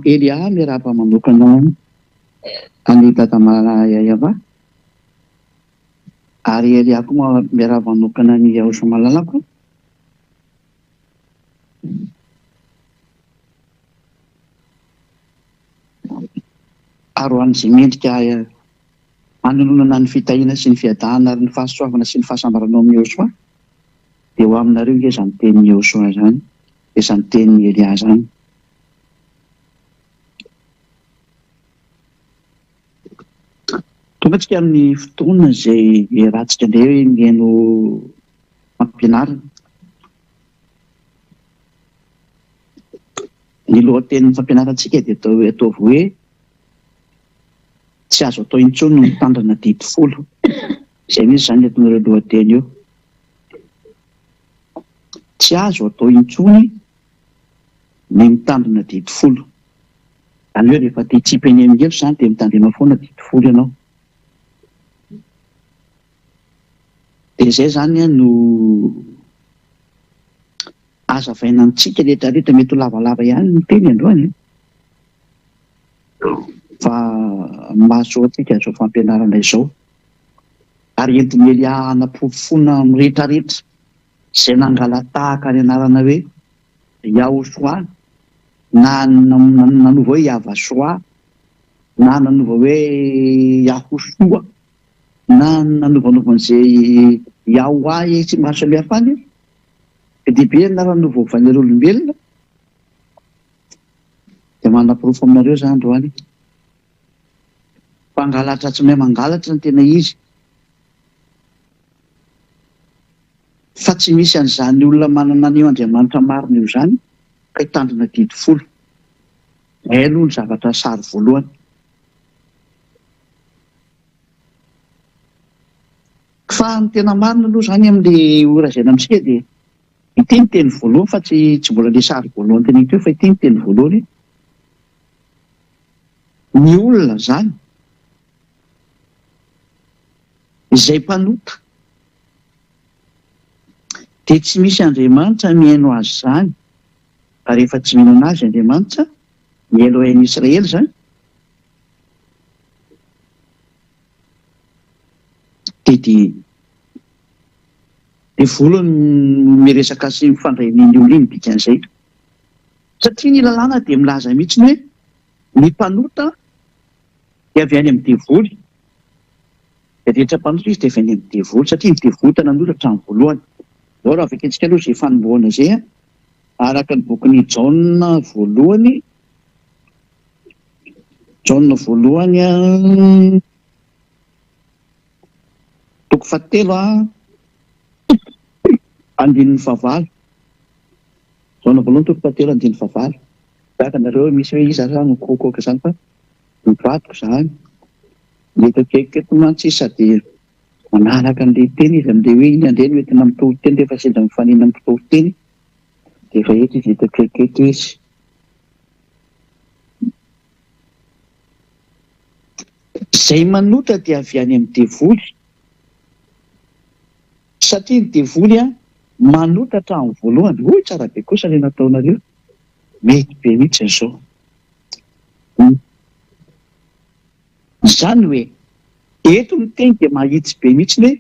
Elia miarapa manokana any Tadamayayava ary Elia koa miarapa manokana ny Yaosha malalako. Ary hoan'izay mendrika anononana ny fitahiana sy ny fiadahana ary ny fahasoavana sy ny fahasambarana amin'ny Yaosha dia ho aminareo nge izany tenin'ny Yaosha izany, izany tenin'ny Elia izany. Tonga tsika amin'ny fotoana izay rahantsika indray hoe mihaino fampianarana. Ny lohatenin'ny fampianarantsika dia ataovy hoe tsy azo atao intsony ny mitandrina dimy folo. Izay mihitsy izany eton'ireo lohateny eo. Tsy azo atao intsony ny mitandrina dimy folo. Izany hoe rehefa te hitsipy eny amin'ny hevitra izany dia mitandrina foana dimy folo ianao. Dia izay izany no azavaina antsika rehetrarehetra, mety ho lavalava ihany ny teny androany. Fa mahasoa antsika izao fampianarana izao. Ary entin'ny Elia hanampofoana amin'ny rehetrarehetra izay nangalatahaka ny anarana hoe Yaosha, na nanova hoe Yavasoa, na nanova hoe Yahosoa, na nanovan'izay Yahoa tsy maro samihafa any. Dia be anarana novovan'ireo olombelona dia manam-porofo aminareo izany androany. Mpangalatra tsy mahay mangalatra ny tena izy. Fa tsy misy an'izany olona manana an'io Andriamanitra marina io izany ka hitandrina dimy folo. Ay aloha ny zavatra sary voalohany. Fa ny tena marina aloha izany amin'ilay orazana amintsika dia ity ny teny voalohany fa tsy mbola ilay sary voalohany teny ity fa ity ny teny voalohany. Ny olona izany izay mpanota dia tsy misy Andriamanitra mihaino azy izany. Fa rehefa tsy mihaino azy Andriamanitra, ny Elohim Israely izany, dia voalohany miresaka sy mifandray ny olona iny dikan'izay. Satria ny lalàna dia milaza mihitsy hoe ny mpanota dia avy any amin'ny devoly. Dia rehetra mpanota izy dia avy any amin'ny devoly satria ny devoly tena nanota hatramin'ny voalohany. Izao raha vakentsika aloha izay fanombohana izay araka ny bokin'ny Jaona voalohany. Jaona voalohany toko fahatelo andininy fahavalo. Jaona voalohany toko fahatelo andininy fahavalo. Tahaka nareo misy hoe iza izany kokoka izany fa mivadiko izany. Mety akaiky mantsy sady manaraka an'ilay teny izy amin'ilay hoe iny andreny mety namitoro teny rehefa sendra mifanina mitoro teny dia efa eto izy eto akaiky izy. Izay manota dia avy any amin'ny devoly. Satria ny devoly manota hatramin'ny voalohany. Hoy tsara be kosa ilay nataonareo. Mety be mihitsy izao. Izany hoe eto ny teny dia mahitsy be mihitsy hoe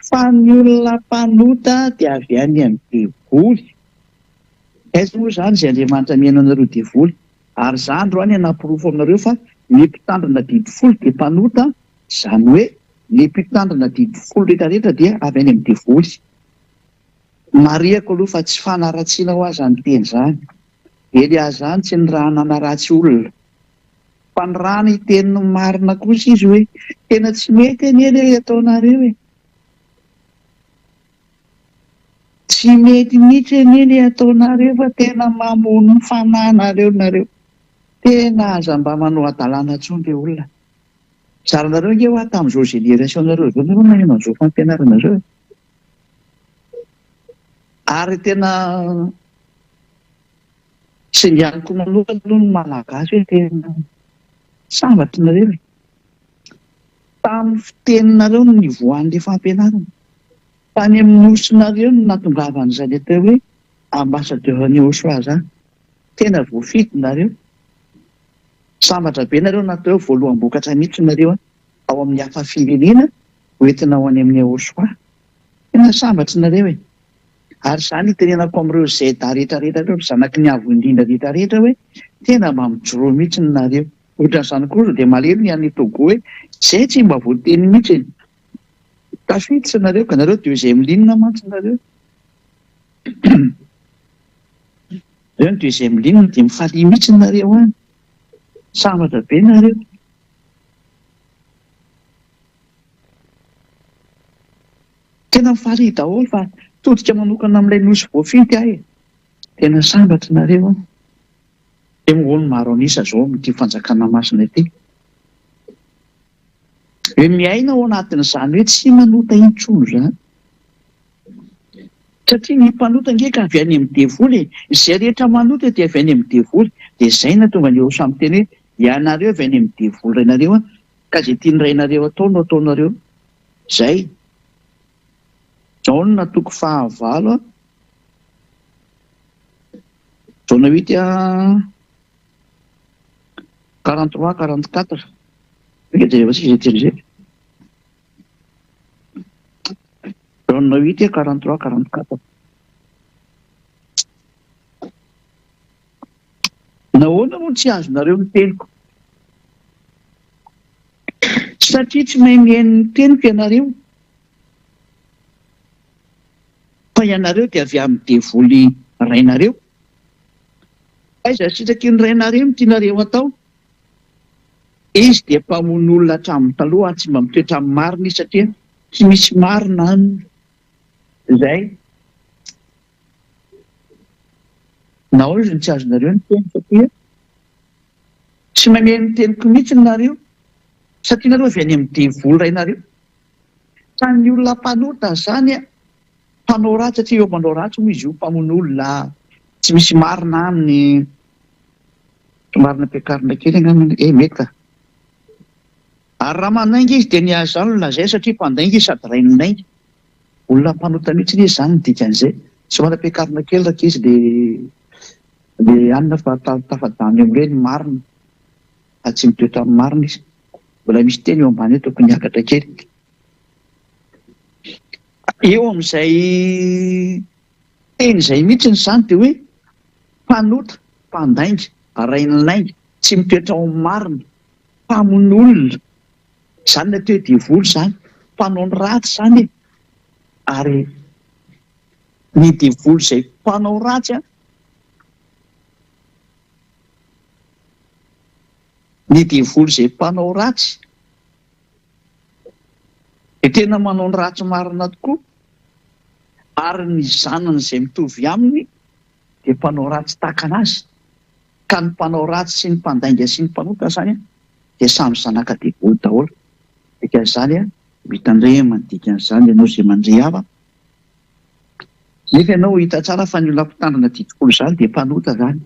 fa ny olona mpanota dia avy any amin'ny devoly. Aiza moa izany izay Andriamanitra mihaino anareo devoly? Ary izany androany hanamporofo aminareo fa ny mpitandrina dimy folo dia mpanota, izany hoe ny mpitandrina dimy folo rehetrarehetra dia avy any amin'ny devoly. Mariako aloha fa tsy fanaratsiana ho azy izany teny izany. Elia izany tsy ny raha nanaratsy olona. Fa ny raha ny teny marina kosa izy hoe tena tsy mety eny ataonareo e. Tsy mety mihitsy eny ataonareo fa tena mamono ny fanahinareo nareo. Tena aza mba manao adalàna intsony ilay olona. Zaranareo nge ho tamin'izao génération nareo izao nareo magnano an'izao fampianarana izao. Ary tena singaniko manokana aloha ny malagasy hoe tena sambatra nareo. Tamin'ny fiteninareo no nivoahan'ilay fampianarana. Fa any amin'ny nosonareo no natongavan'izany atao hoe ambassadeur-n'ny Yaosha izany. Tena voafity nareo. Sambatra be nareo natao voaloham-bokatra mihitsy nareo ao amin'ny hafa firenena hoentina ho any amin'ny Aosoa. Tena sambatra nareo e. Ary izany itenenako amin'ireo zeda rehetrarehetra ireo, zanaky ny avo indrindra rehetrarehetra hoe tena mba mijoroa mihitsy nareo. Ohatran'izany koa dia malemy ny any Togo hoe izay tsy mba voateny mihitsy e. Tafiditra nareo ka nareo deuxième ligne mantsy nareo. Reo ny deuxième ligne dia mifalia mihitsy nareo any. Sambatra be nareo. Tena mifalia daholo fa todika manokana amin'ilay nosy voafidy ahy. Tena sambatra nareo. Dia moholo maro anisa zao amin'ity fanjakana masina ity. Hoe miaina ao anatin'izany hoe tsy manota intsony izany. Satria ny mpanota ngeka avy any amin'ny devoly, izay rehetra manota dia avy any amin'ny devoly. Dia izay na tonga ny eo samy teny hoe ianareo avy any amin'ny devoly rainareo ka izay tiany rainareo atao no ataonareo. Izay. Jaona toko fahavalo. Jaona 8 43 44. Rehefa sisa teny izay. Jaona 8 43 44. Nahoana moa tsy azonareo ny teniko? Satria tsy mahay mihaino ny teniko ianareo. Fa ianareo dia avy amin'ny devoly rainareo. Aiza sitraky ny rainareo no tianareo atao? Izy dia mpamono olona hatramin'ny taloha tsy mba mitoetra amin'ny marina izy satria tsy misy marina aminy. Izay. Nahoana tsy azonareo ny teny satria tsy mahay mihaino ny teniko mihitsy nareo. Satria nareo avy any amin'ny devoly rainareo. Fa ny olona mpanota izany mpanao ratsy satria eo manao ratsy moa izy io mpamono olona tsy misy marina aminy. Marina ampiakarina kely angambany mety ka. Ary raha manainga izy dia nihazo izany olona izay satria mpandainga izy sady rainonainga. Olona mpanota mihitsy izy izany ny dikan'izay. Tsy manam-piakarina kely raka izy dia anona fa tafadany amin'ireny marina. Fa tsy mitoetra amin'ny marina izy. Mbola misy teny eo ambany eo tokony hiakatra kely. Eo amin'izay teny izay mihitsy izany dia hoe mpanota, mpandainga, rainonainga, tsy mitoetra ao amin'ny marina, mpamono olona. Izany ny atao hoe devoly izany. Mpanao ny ratsy izany. Ary ny devoly izay mpanao ratsy ny devoly izay mpanao ratsy dia tena manao ny ratsy marina tokoa. Ary ny zanany izay mitovy aminy dia mpanao ratsy tahaka anazy. Ka ny mpanao ratsy sy ny mpandainga sy ny mpanota izany dia samy zanaka devoly daholo. Dikan'izany mitandray manodika an'izany ianao izay mandray hava. Nefa ianao hita tsara fa ny olona mpitandrina didikolo izany dia mpanota izany.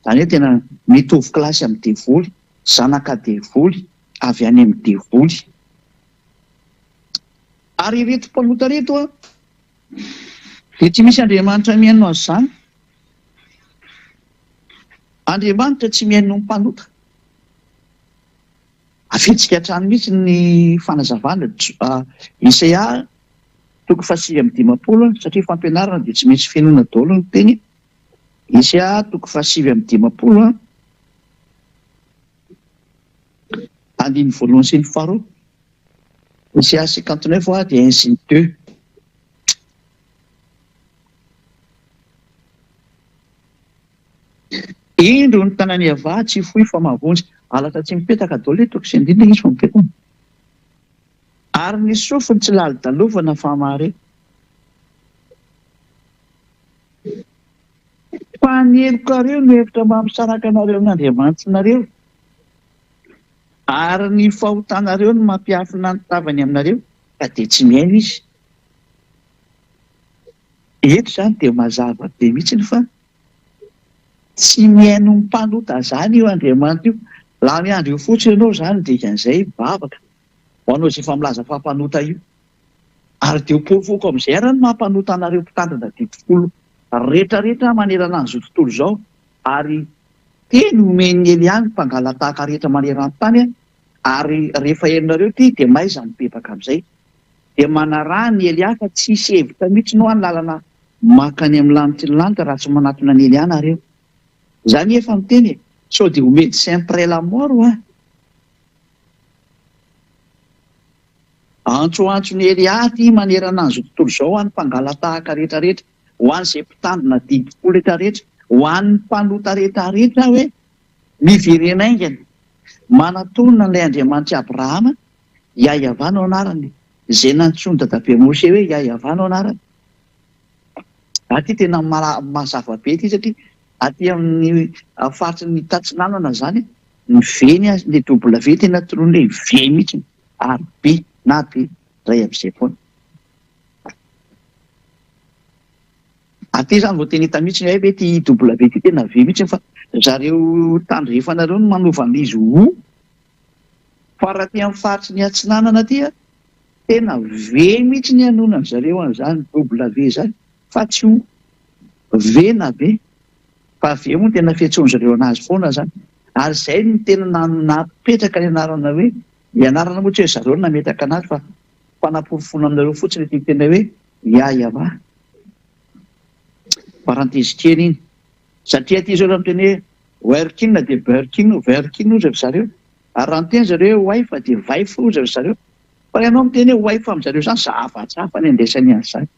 Izany hoe tena mitovy kilasy amin'ny devoly, zanaka devoly, avy any amin'ny devoly. Ary ireto mpanota reto dia tsy misy Andriamanitra mihaino azy izany. Andriamanitra tsy mihaino ny mpanota. Afetsika hatrany mihitsy ny fanazavana Isaia 7:50 satria fampianarana dia tsy maintsy fiainona daholo ny teny. Isaia 7:50 andiny voalohany sy ny faharoa. Isaia 59 dia 1 sy ny 2. Indro ny tanany ava tsy fohy fa mahavonjy. Alatra tsy mipetaka daholo etoko sy indrindra izy fa mipetaka. Ary ny sofiny tsy lali-dalovana fa mahare. Fa ny helokareo no hevitra mampisaraka anareo amin'Andriamanitra nareo. Ary ny fahotanareo no mampiafina ny tavany aminareo ka dia tsy mihaino izy. Eto izany dia mazava be mihitsy fa tsy mihaino ny mpanota izany io Andriamanitra io. Laha miandry io fotsiny ianao izany dikan'izay bavaka. Ho anao izay efa milaza fa mpanota io. Ary dia pofoka amin'izay ary ny mampanota anareo mpitandrina didikolo rehetrarehetra manerana an'izao tontolo izao. Ary teny omeny Eliany mpangalatahaka rehetra maneran-tany ary rehefa herinareo ty dia maiza mipepaka amin'izay. Dia manarah ny Elia fa tsisy hevitra mihitsy no any lalana makany amin'ny lanitra ny lanitra raha tsy manatona ny Eliana reo. Zany efa miteny sao dia homedy sempre la mort antsoantsony Elia ty manerana an'izao tontolo izao any mpangalatahaka rehetrarehetra, ho an'izay mpitandrina didiko rehetrarehetra, ho an'ny mpanota rehetrarehetra hoe miverenaingana manatonina ilay Andriamanitra Abrahama Iaiavano anarany, izay nantsoiny dadabe Mose hoe Iaiavano anarany. Aty tena mazava be ty satria aty amin'ny faritry ny tatsinanana zany miveny le W tena torony hoe ve mihitsy ary be na be ray amin'izay foana. Aty zany vao teny hita mihitsy hoe ty W ty tena ve mihitsy fa zareo tandrefanareo no manovan'izy ho. Fa raha ty amin'ny faritry ny atsinanana ty tena ve mihitsy ny anonany zareo an'izany W zany fa tsy ho ve na be fa ve moa tena fiantsoany zareo anazy foana zany. Ary izay ny tena napetraka ny anarana hoe ny anarana moa tsy hoe zareo no nametaka anazy fa fanamporofona aminareo fotsiny ty tena hoe Iaiava. Parantesy kely iny satria ty zao raha miteny hoe working dia working ozy ry zareo ary raha miteny zareo wife dia wife ozy ry zareo fa ianao miteny hoe wife amin'izareo zany zavatsafa ny andesany azy zany.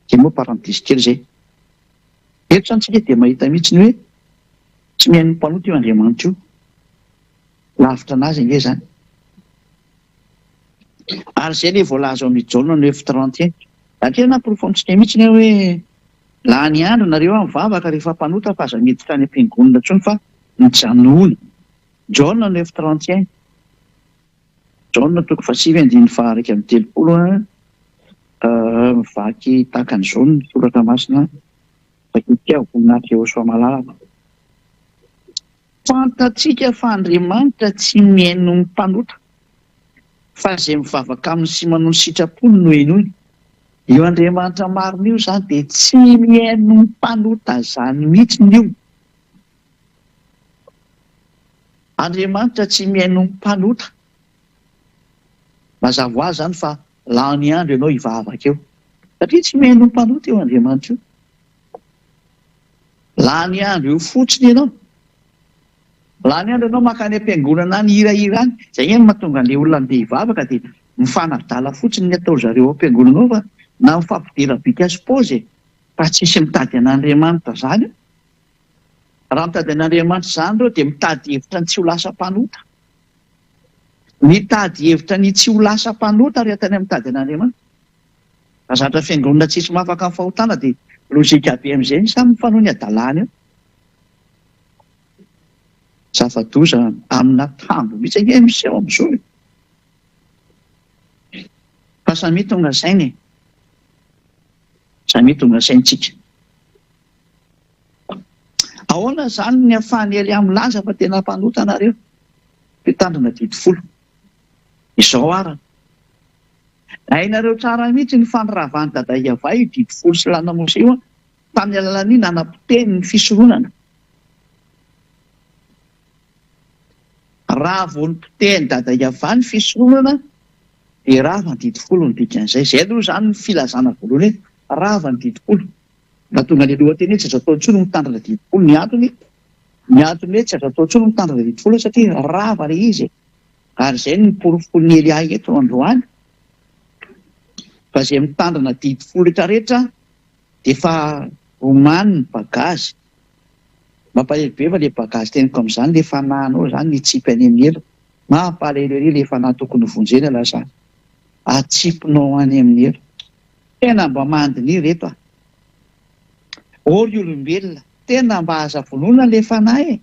Dia moa parantesy kely zay. Eto zany tsika dia mahita mihitsy ny hoe tsy mihaino mpanota io Andriamanitra io, lavitra anazy nge zany. Ary izay ilay voalaza ao amin'ny Jaona 9:31 satria namporofonitsika mihitsy hoe laha ny andro nareo mivavaka rehefa mpanota fa aza miditra any am-piangonana intsony fa mijanona. Jaona 9:31, Jaona 7:9-30 mivaky tahaka an'izao ny soratra masina vakitika voninahitra eo soa malalaka. Fantatsika fa Andriamanitra tsy mihaino ny mpanota fa izay mivavaka aminy sy manao sitrapony no henoiny. Io Andriamanitra marina io zany dia tsy mihaino ny mpanota zany mihitsy io. Andriamanitra tsy mihaino ny mpanota. Mazava ho azy zany fa laha ny andro ianao hivavaka eo satria tsy mihaino ny mpanota io Andriamanitra io. Laha ny andro io fotsiny ianao, laha ny andro ianao makany am-piangonana any hirahira any, izay eny mahatonga an'ilay olona andeha hivavaka dia mifanadala fotsiny ny atao zareo am-piangonana ao fa na mifampidera bika sy paozy fa tsisy mitady an'Andriamanitra zany. Raha mitady an'Andriamanitra zany ireo dia mitady hevitra ny tsy ho lasa mpanota. Mitady hevitra ny tsy ho lasa mpanota rehetra ny mitady an'Andriamanitra. Zatra fiangonana tsisy mahafaka amin'ny fahotana dia lozika be amin'izay samy mifanohy ny adalàna eo. Zava-doza amina tambo mihitsy ange miseho amin'izao. Fa samy tonga sainy, samy tonga saintsika. Ahoana zany ny ahafahany Elia milaza fa tena mpanota nareo mpitandrina 10. Izao arany. Hainareo tsara mihitsy ny faniravan'ny dada Iava io 10 sy lana Mose io tamin'ny alalan'ny nanam-poteny ny fisoronana. Raha vao nipoteny dada Iava ny fisoronana dia rava ny 10 ny dikan'izay. Izay aloha zany ny filazana voalohany hoe rava ny 10. Raha tonga ny lohateny hoe tsy azo atao intsony ny mitandrina 10. Ny antony hoe tsy azo atao intsony ny mitandrina 10 satria rava ilay izy. Ary izay ny porofon'ny Elia eto androany. Fa izay mitandrina 10 rehetrarehetra dia fa omany ny bagazy. Mampalahelo be fa ilay bagazy teniko amin'izany ilay fanahinao zany ny tsipy any amin'ny hela. Mampalahelo ery ilay fanahy tokony vonjena lasa atsipinao any amin'ny hela. Tena mba mandiny reto Ory olombelona tena mba aza vonona ilay fanahy.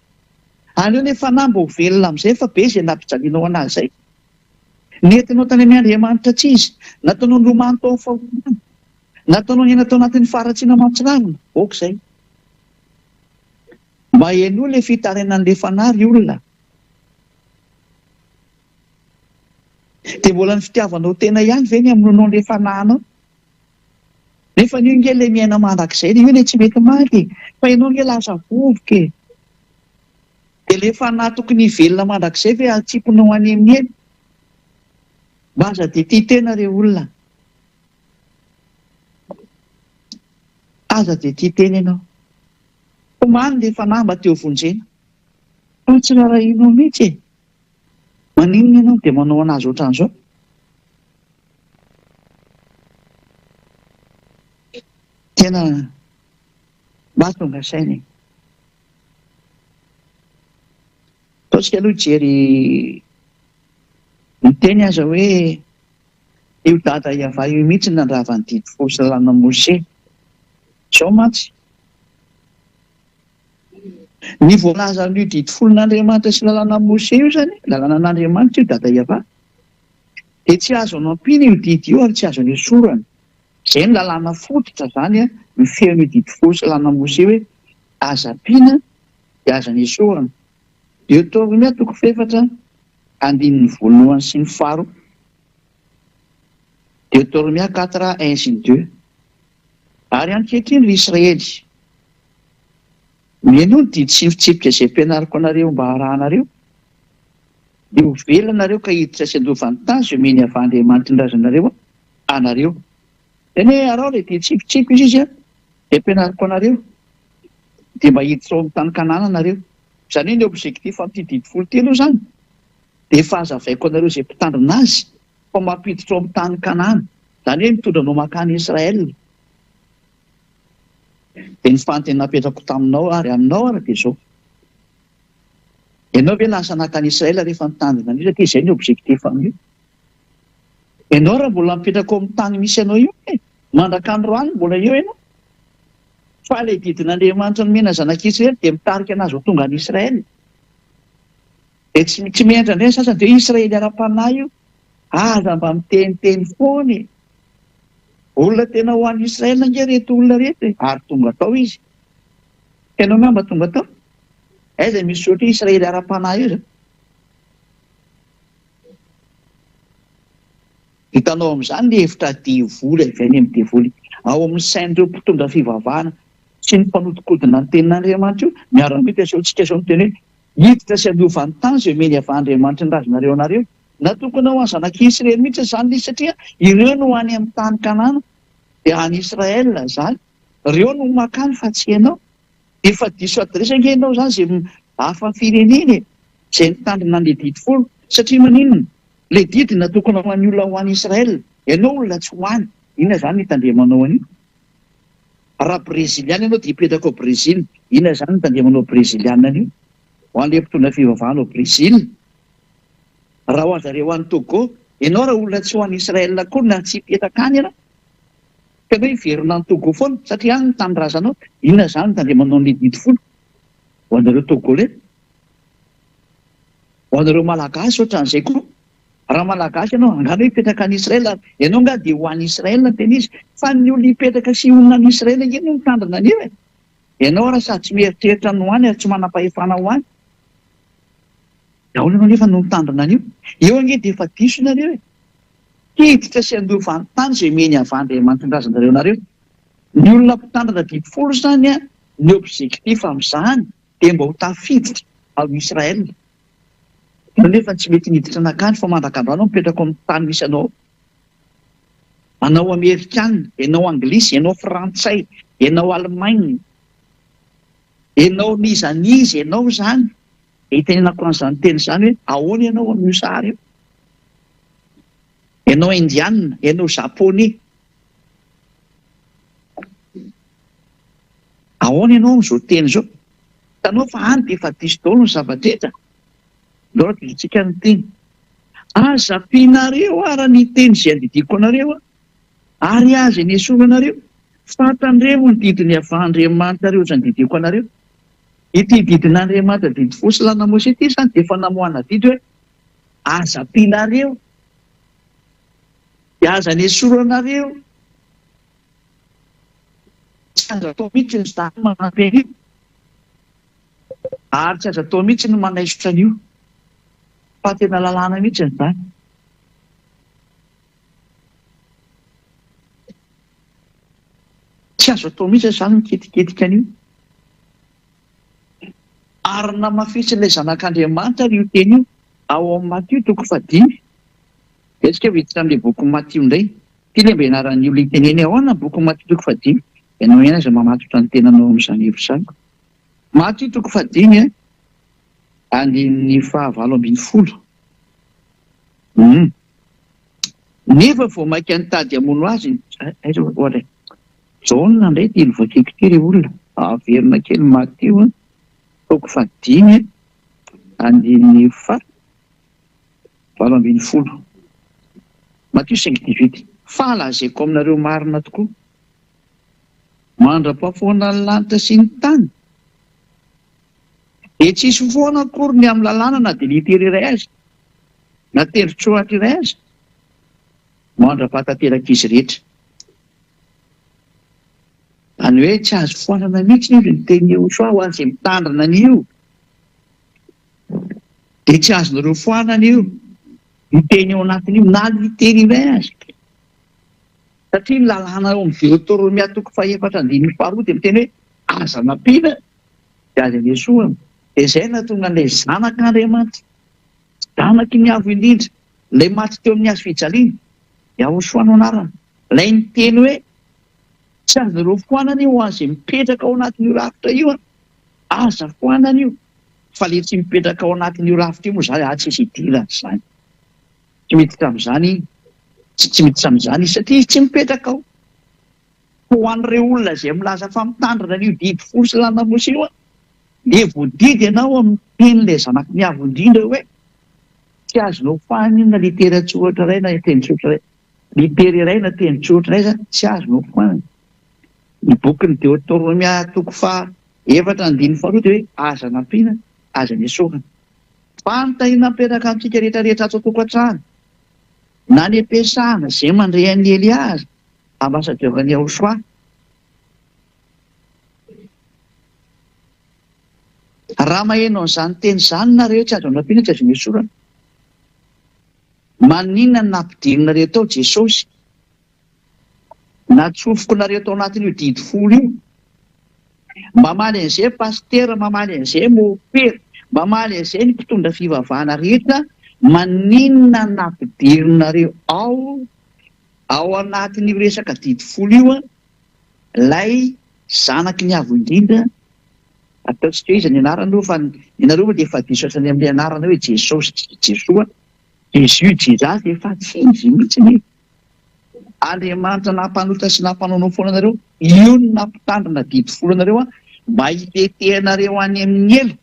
Aleo ilay fanahy mba ho velona amin'izay fa be izay nampijalianao anazy izay. Nentinao tany amin'ny Andriamanitra tsy izy, nataonao nilomano tao amin'ny fahotana, nataonao niaina tao anatin'ny faharatsiana mampitsirangana, oak'izay. Mba henoa ilay fitarenan'ilay fanahy ry olona. Dia mbola ny fitiavanao tena ihany ve ny hamonoanao ilay fanahinao? Nefa io nge le miaina mandrak'izay io le tsy mety maty, fa ianao nge lasa vovoka e. Dia le fanahy tokony hivelona mandrak'izay ve atsiponao any amin'ny eny? Aza dia tia tena ireo olona. Aza dia tia tena ianao. Omany dia fanahy mba teo vonjena. Fa tsy raha inao mihitsy e. Maninona ianao dia manao anazy ohatran'izao? Tena mahatonga saina e. Ataontsika aloha jery miteny aza hoe io dada Iava io mihitsy nandrava ny didy folo sy lalàna Mose. Izao mantsy. Ny voalaza an'io didy folon'Andriamanitra sy lalàna Mose io zany, lalàna an'Andriamanitra io dada Iava, dia tsy azonao ampiana io didy io ary tsy azony esorana. Izay ny lalàna fototra zany a, mifehy io didy folo sy lalàna Mose hoe aza ampiana dia aza ny esorana. Deutéronomie toko faefatra andininy voalohany sy ny faharoa. Deutéronomie 4, 1 sy 2. Ary ankehitriny ry Israely, mihaino ny didy sy fitsipika izay ampianariko anareo mba harahanareo, dia ho velanareo ka hiditra sy andovan'ny tany izay omeny avy Andriamanitra ny razanareo anareo. Teny hoe arao ilay didy tsipitsipika izy izy a, dia ampianariko anareo, dia mba hiditra ao amin'ny tany Kanana anareo. Izany hoe ny objectif amin'ity didy folo telo izany dia efa hazavaiko anareo izay mpitandrina azy fa mampiditra ao amin'ny tany Kanana, izany hoe mitondra anao mankany Israel. Dia ny fanontany napetrako taminao ary aminao ary dia izao: ianao ve lasa nakany Israel rehefa mitandrina an'io, satria izay ny objectif amin'io? Ianao raha mbola mipetraka ao amin'ny tany misy anao io, mandrakany roany mbola eo ianao. Fa ilay didin'Andriamanitra nomena zanak'Israely dia mitarika anazy ho tonga any Israel. Dia tsy miendra indray sasany dia Israely ara-panahy io, aza mba miteniteny foana e. Olona tena ho an'ny Israel nge reto olona reto e, ary tonga tao izy. Ianao ngamba tonga tao? Aiza misy ohatra Israely ara-panahy io zany? Hitanao amin'izany ny hevitra diavoly avy any amin'ny diavoly ao amin'ny sain'ireo mpitondra fivavahana sy ny mpanodikodina ny tenin'Andriamanitra io, miara-mita izao tsika izao miteny hoe hiditra sy andovan'ny tany izay omeny avy Andriamanitra ny razonareo anareo. Natokana ho any zanak'Israely mihitsy izany izy, satria ireo no any amin'ny tany Kanana, dia any Israel zany. Ireo no makany fa tsy ianao. Efa diso adresaka ianao zany izay hafa firenena izay nitandrina an'ilay didy folo, satria maninona? Ilay didy natokana ho an'ny olona ho any Israel, ianao olona tsy ho any. Inona zany nitandremanao an'io? Raha breziliana ianao dia hipetraka ao Brezila, inona zany nitandremanao breziliana an'io? Ho an'ilay mpitondra fivavahana ao Brezila. Raha ho azareo any Togo, ianao raha olona tsy ho any Israel koa na tsy hipetraka any ianao, ka hoe hiverina ny Togo foana satria any ny tanindrazanao. Inona zany nitandremanao an'ilay didy folo? Ho anareo Togolais, ho anareo Malagasy ohatran'izay koa. Raha Malagasy ianao angano hoe hipetraka any Israel, ianao nga dia ho any Israel na tena izy, fa ny olona hipetraka sy olona any Israel nge no mitandrina an'io e. Ianao raha sady tsy mieritreritra no any ary tsy manam-pahefana ho any, daholo ianao nefa no mitandrina an'io. Eo ange dia efa diso nareo e. Hiditra sy andovan'ny tany izay omeny avy Andriamanitra ny razanareo anareo. Ny olona mpitandrina didy folo zany a, ny objectif amin'izany dia mba ho tafiditra ao Israel. Nefa tsy mety niditra anakany fa mandrakandroanao mipetraka ao amin'ny tany misy anao. Anao Amerikanina, ianao Anglisy, ianao Frantsay, ianao Alemaina, ianao nizanizy, ianao zany. Hitenenako an'izany teny izany hoe ahoana ianao amin'io sary io? Ianao Indiana, ianao Japonais, ahoana ianao amin'izao teny izao? Hitanao fa any dia efa diso daholo ny zava-drehetra. Loatra disotsika ny teny. Aza ampianareo ara ny teny izay andidiko anareo, ary aza ny esorana anareo. Fantandremo ny didiny avy Andriamanitra reo izany didiko anareo. Ity didin'Andriamanitra didy folo sy lalàna Mose ity zany dia efa namoahana didy hoe aza ampianareo, dia aza ny esorana anareo. Tsy aza atao mihitsy ny zany manampy an'io, ary tsy aza atao mihitsy ny manaisotra an'io. Fa tena lalàna mihitsy ny zany. tsy azo atao mihitsy izany miketiketika an'io. Ary namafisy ilay zanak'Andriamanitra io teny io ao amin'ny Matio 5. Etsika viditra amin'ilay boky Matio indray. Ty le mba ianaran'io le teneny ao na boky Matio 5. Ianao ihany aza mamatotra ny tenanao amin'izany hevitra izany. Matio 5 andin'ny 19. Nefa vao maika nitady hamono azy ohatra Jaona indray ty novakiko tery olona averina kely Matio 5 andin'ny 19. Matio 5:18. Falazaiko aminareo marina tokoa, mandra-pahafoana ny lanitra sy ny tany dia tsisy foana akory ny amin'ny lalàna na dia litera iray azy na tendrotsoatra iray azy mandra-pahatanteraka izy rehetra. Any hoe tsy azo foanana mihitsy io ny teny Joshua ho an'izay mitandrina an'io, dia tsy azonareo foanana io ny teny ao anatin'io na litera iray azy, satria ny lalàna ao amin'ny Deutéronomia 4:4 dia miteny hoe aza nampiana dia aza niesoana. Dia izay nahatonga an'ilay zanak'Andriamanitra, zanaky ny avo indrindra, ilay maty teo amin'ny hazo fijaliana, Yahoshua no anarana, ilay niteny hoe tsy azonareo foanana io ho an'izay mipetraka ao anatin'io rafitra io, aza foanana io, fa ilay tsy mipetraka ao anatin'io rafitra io moa izany tsy misy idirana izany, tsy miditra amin'izany, tsy miditra amin'izany satria tsy mipetraka ao. Ho an'ireo olona izay milaza fa mitandrina an'io didy folo sy lanamosy io, dia voadidy ianao amin'ny tenin'ilay zanaky ny avo indrindra hoe tsy azonao foanana io na litera tsotra iray na tendrotsotra iray, litera iray na tendrotsotra iray zany tsy azonao foanana. Ny bokin'ny Deutéronomia 4:4 dia hoe aza nampiana, aza niesorana. Fanontaniana mipetraka amintsika rehetrarehetra ato an-tokantrano na ny ampiasana izay mandray an'i Eliaza ambasadiovan'i Yahoshua. Raha maheno an'izany teny izany nareo tsy azo nampiana, tsy azo niesorana, maninona ny nampidirinareo tao Jesosy? Natsofoko nareo tao anatin'io didy folo io, mamaly an'izay pastera, mamaly an'izay mopera, mamaly an'izay ny mpitondra fivavahana rehetra, maninona ny nampidirinareo ao anatin'io resaka didy folo io ilay zanaky ny avo indrindra, ataontsika hoe iza ny anarana fa ianareo dia efa diso atrany amin'ny anarana hoe Jesosy, Jesoa, Jésus, Jesus, efa tsy izy mihitsy ny Andriamanitra nampanota sy nampanonao foana anareo, io no nampitandrina didy folo anareo mba hitetehanareo any amin'ny elo,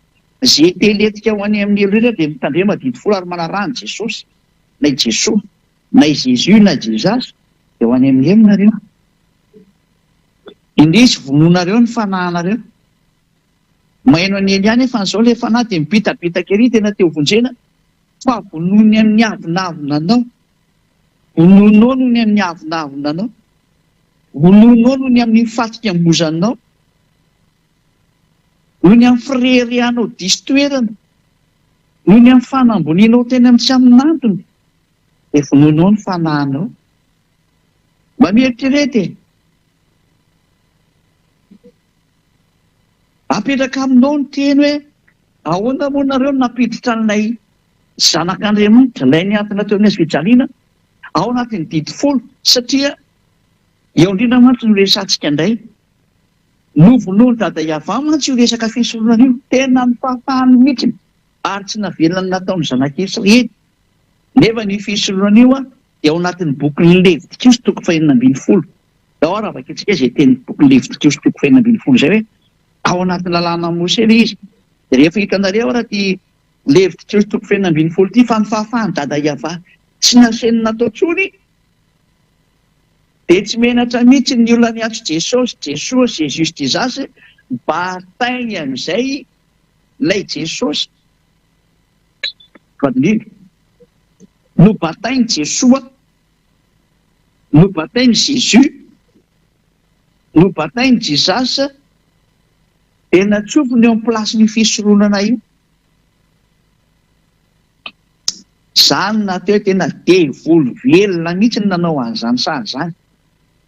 izay teletika ho any amin'ny elo rehetra dia mitandrema didy folo ary manarahany Jesosy na i Jesoa na i Jésus na Jesus dia ho any amin'ny elo nareo. Indrisy vononareo ny fanahinareo. Maheno any ely ihany efa n'izao ilay fanahy dia mibitabitaka ery tena teo vonjena, fa vonony amin'ny avonavonanao, vononao no ny amin'ny avonavonanao, vononao no ny amin'ny fatikam-bozanao, no ny amin'ny fireherehanao diso toerana, no ny amin'ny fanambonianao tena amin'ny tsy amin'antony, dia vononao ny fanahinao. Mba mieritrerety apetraka aminao ny teny hoe ahoana moa nareo nampiditra an'ilay zanak'Andriamanitra, ilay niantona teo amin'ny hazo fijaliana ao anatin'ny didy folo, satria eo indrindra mantsy no resantsika indray novonoany dada Iava mantsy io resaka fisorohana io, tena ny fahafahany mihitsy ary tsy navelona nataony zanak'Israely. Nefa ny fisorohana io dia ao anatin'ny bokin'ny Levitikos 5:20. Dao raha vakitsika izay teny bokin'ny Levitikos 5:20 izay hoe ao anatin'ny lalàna Mose ilay izy. Dia rehefa hitanareo raha ty Levitikos 5:20 ty fa ny fahafahany dada Iava tsy nasenina natao tsony, dia tsy menatra mihitsy ny olona niantso Jesosy, Jesoa, Jesus, Jesus mba hatainy amin'izay ilay Jesosy. Fadiliny no batainy Jesoa, no batainy Jésus, no batainy Jesus, dia natsofony eo amin'ny plasin'ny fisoronana io. Izany nateo tena devoly velona mihitsy ny nanao an'izany sary izany.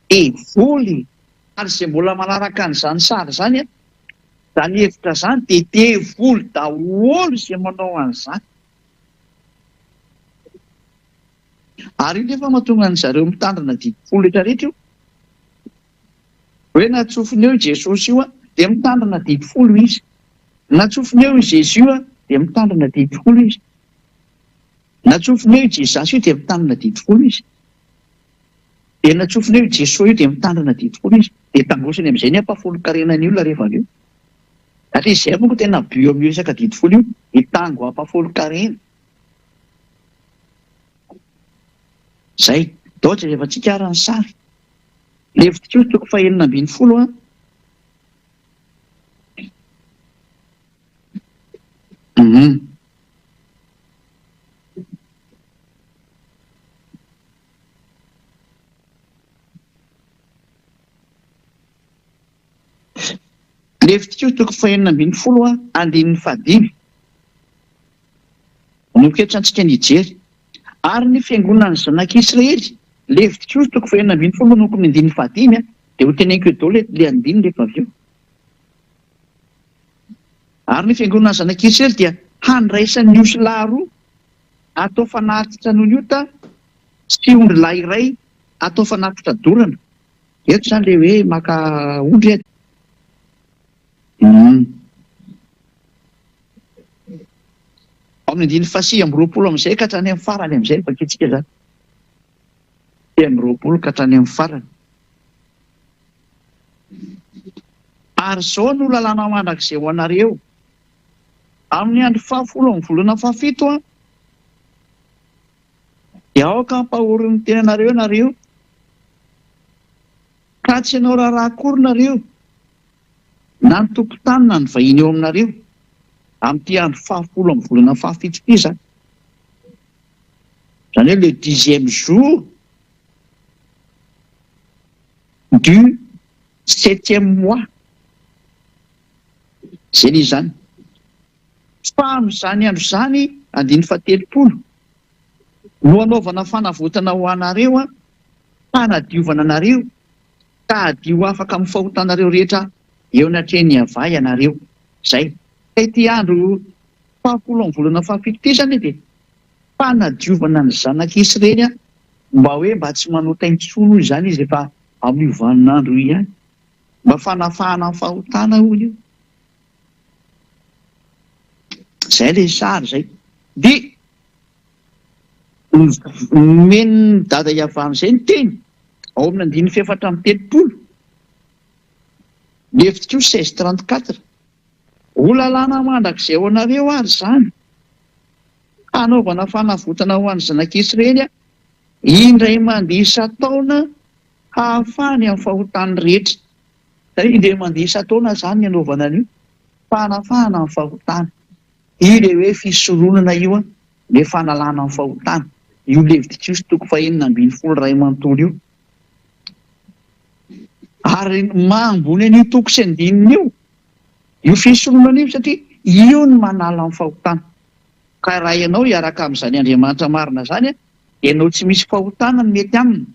Devoly ary izay mbola manaraka an'izany sary zany a, zany hevitra zany dia devoly daholo izay manao an'izany. Ary io nefa mahatonga an' zareo mitandrina didifolo rehetra rehetra io. Hoe natsofiny eo i Jesosy io a dia mitandrina didifolo izy. Natsofiny eo i Jezus io a dia mitandrina didifolo izy. Natsofiny eo i Jesasy io dia mitandrina didifolo izy. Dia natsofiny eo i Jesosy io dia mitandrina didifolo izy. Dia tangosiny amin'izay ny ampafolo-karenany olona rehefa avy eo. Satria izay moa tena bio amin'ny resaka didifolo io, hitango ampafolo-karena. Zay, ohatra rehefa tsika arany sary. Levitikos toko fahaenina ambin'ny folo a. Levitikos toko fahaenina ambin'ny folo a, andinin'ny fahadimy. Nompoketra antsika ny hijery. Ary ny fiangonan'ny zanak'Israely, Levitikos toko fahaenina ambin'ny folo manompo ny andinin'ny fahadimy a, dia ho teneniko eto le andiny rehefa avy eo. Ary ny fiangonan'ny zanak'Israely dia handraisan'ny osy lahy roa atao fanatitra noho ota sy ondry lahy iray atao fanatitra dorana. Eto zany le hoe maka ondry eto. Amin'ny andiny fahasy amby roapolo amin'izay ka hatrany amin'ny farany amin'izay fakitsika zany. Amby roapolo ka hatrany amin'ny farany. Ary izao no lalàna mandrakizay ho anareo amin'ny andro fahafolo amin'ny volana fahafito a, dia aoka hampahorin'ny tenanareo nareo ka tsy ianao raharaha akory nareo na ny tokotany na ny vahiny eo aminareo amin'ity andro fahafolo amin'ny volana fahafito ity zany. Zany hoe le 10e jour du 7e mois. Zay ny zany. Fa amin'izany andro zany andiny fahatelopolo no anaovana fanavotana ho anareo a, fanadiovana anareo ka adio afaka amin'ny fahotanareo rehetra eo natreny avay anareo. Zay. Ity andro fahafolo amin'ny volana fahafito ity zany dia fanadiovana ny zanak'Israely a, mba tsy manota intsony izany izy rehefa amin'ny vaninandro ihany, mba fanafahana ny fahotana hoy io. Zay le sary zay. Dia men'ny dada Iavany izay ny teny ao amin'ny andiny fefatra amin'ny telopolo, Levitikos 16:34. Ho lalàna mandrakizay ho anareo ary zany, hanaovana fanavotana ho an'ny zanak'Israely a, indray mandeha isan-taona hahafahany amin'ny fahotany rehetra. Indray mandeha isan-taona zany ny anaovana an'io, fanafahana amin'ny fahotana. Io le hoe fisoronana io a, le fanalana amin'ny fahotana. Io Levitikos toko fahaenina ambin'ny folo iray manontolo io. Ary mambony an'io toko sy andininy io, io fisoronana io satria io no manala amin'ny fahotana. Ka raha ianao hiaraka amin'izany Andriamanitra marina zany a, ianao tsy misy fahotana ny mety aminy.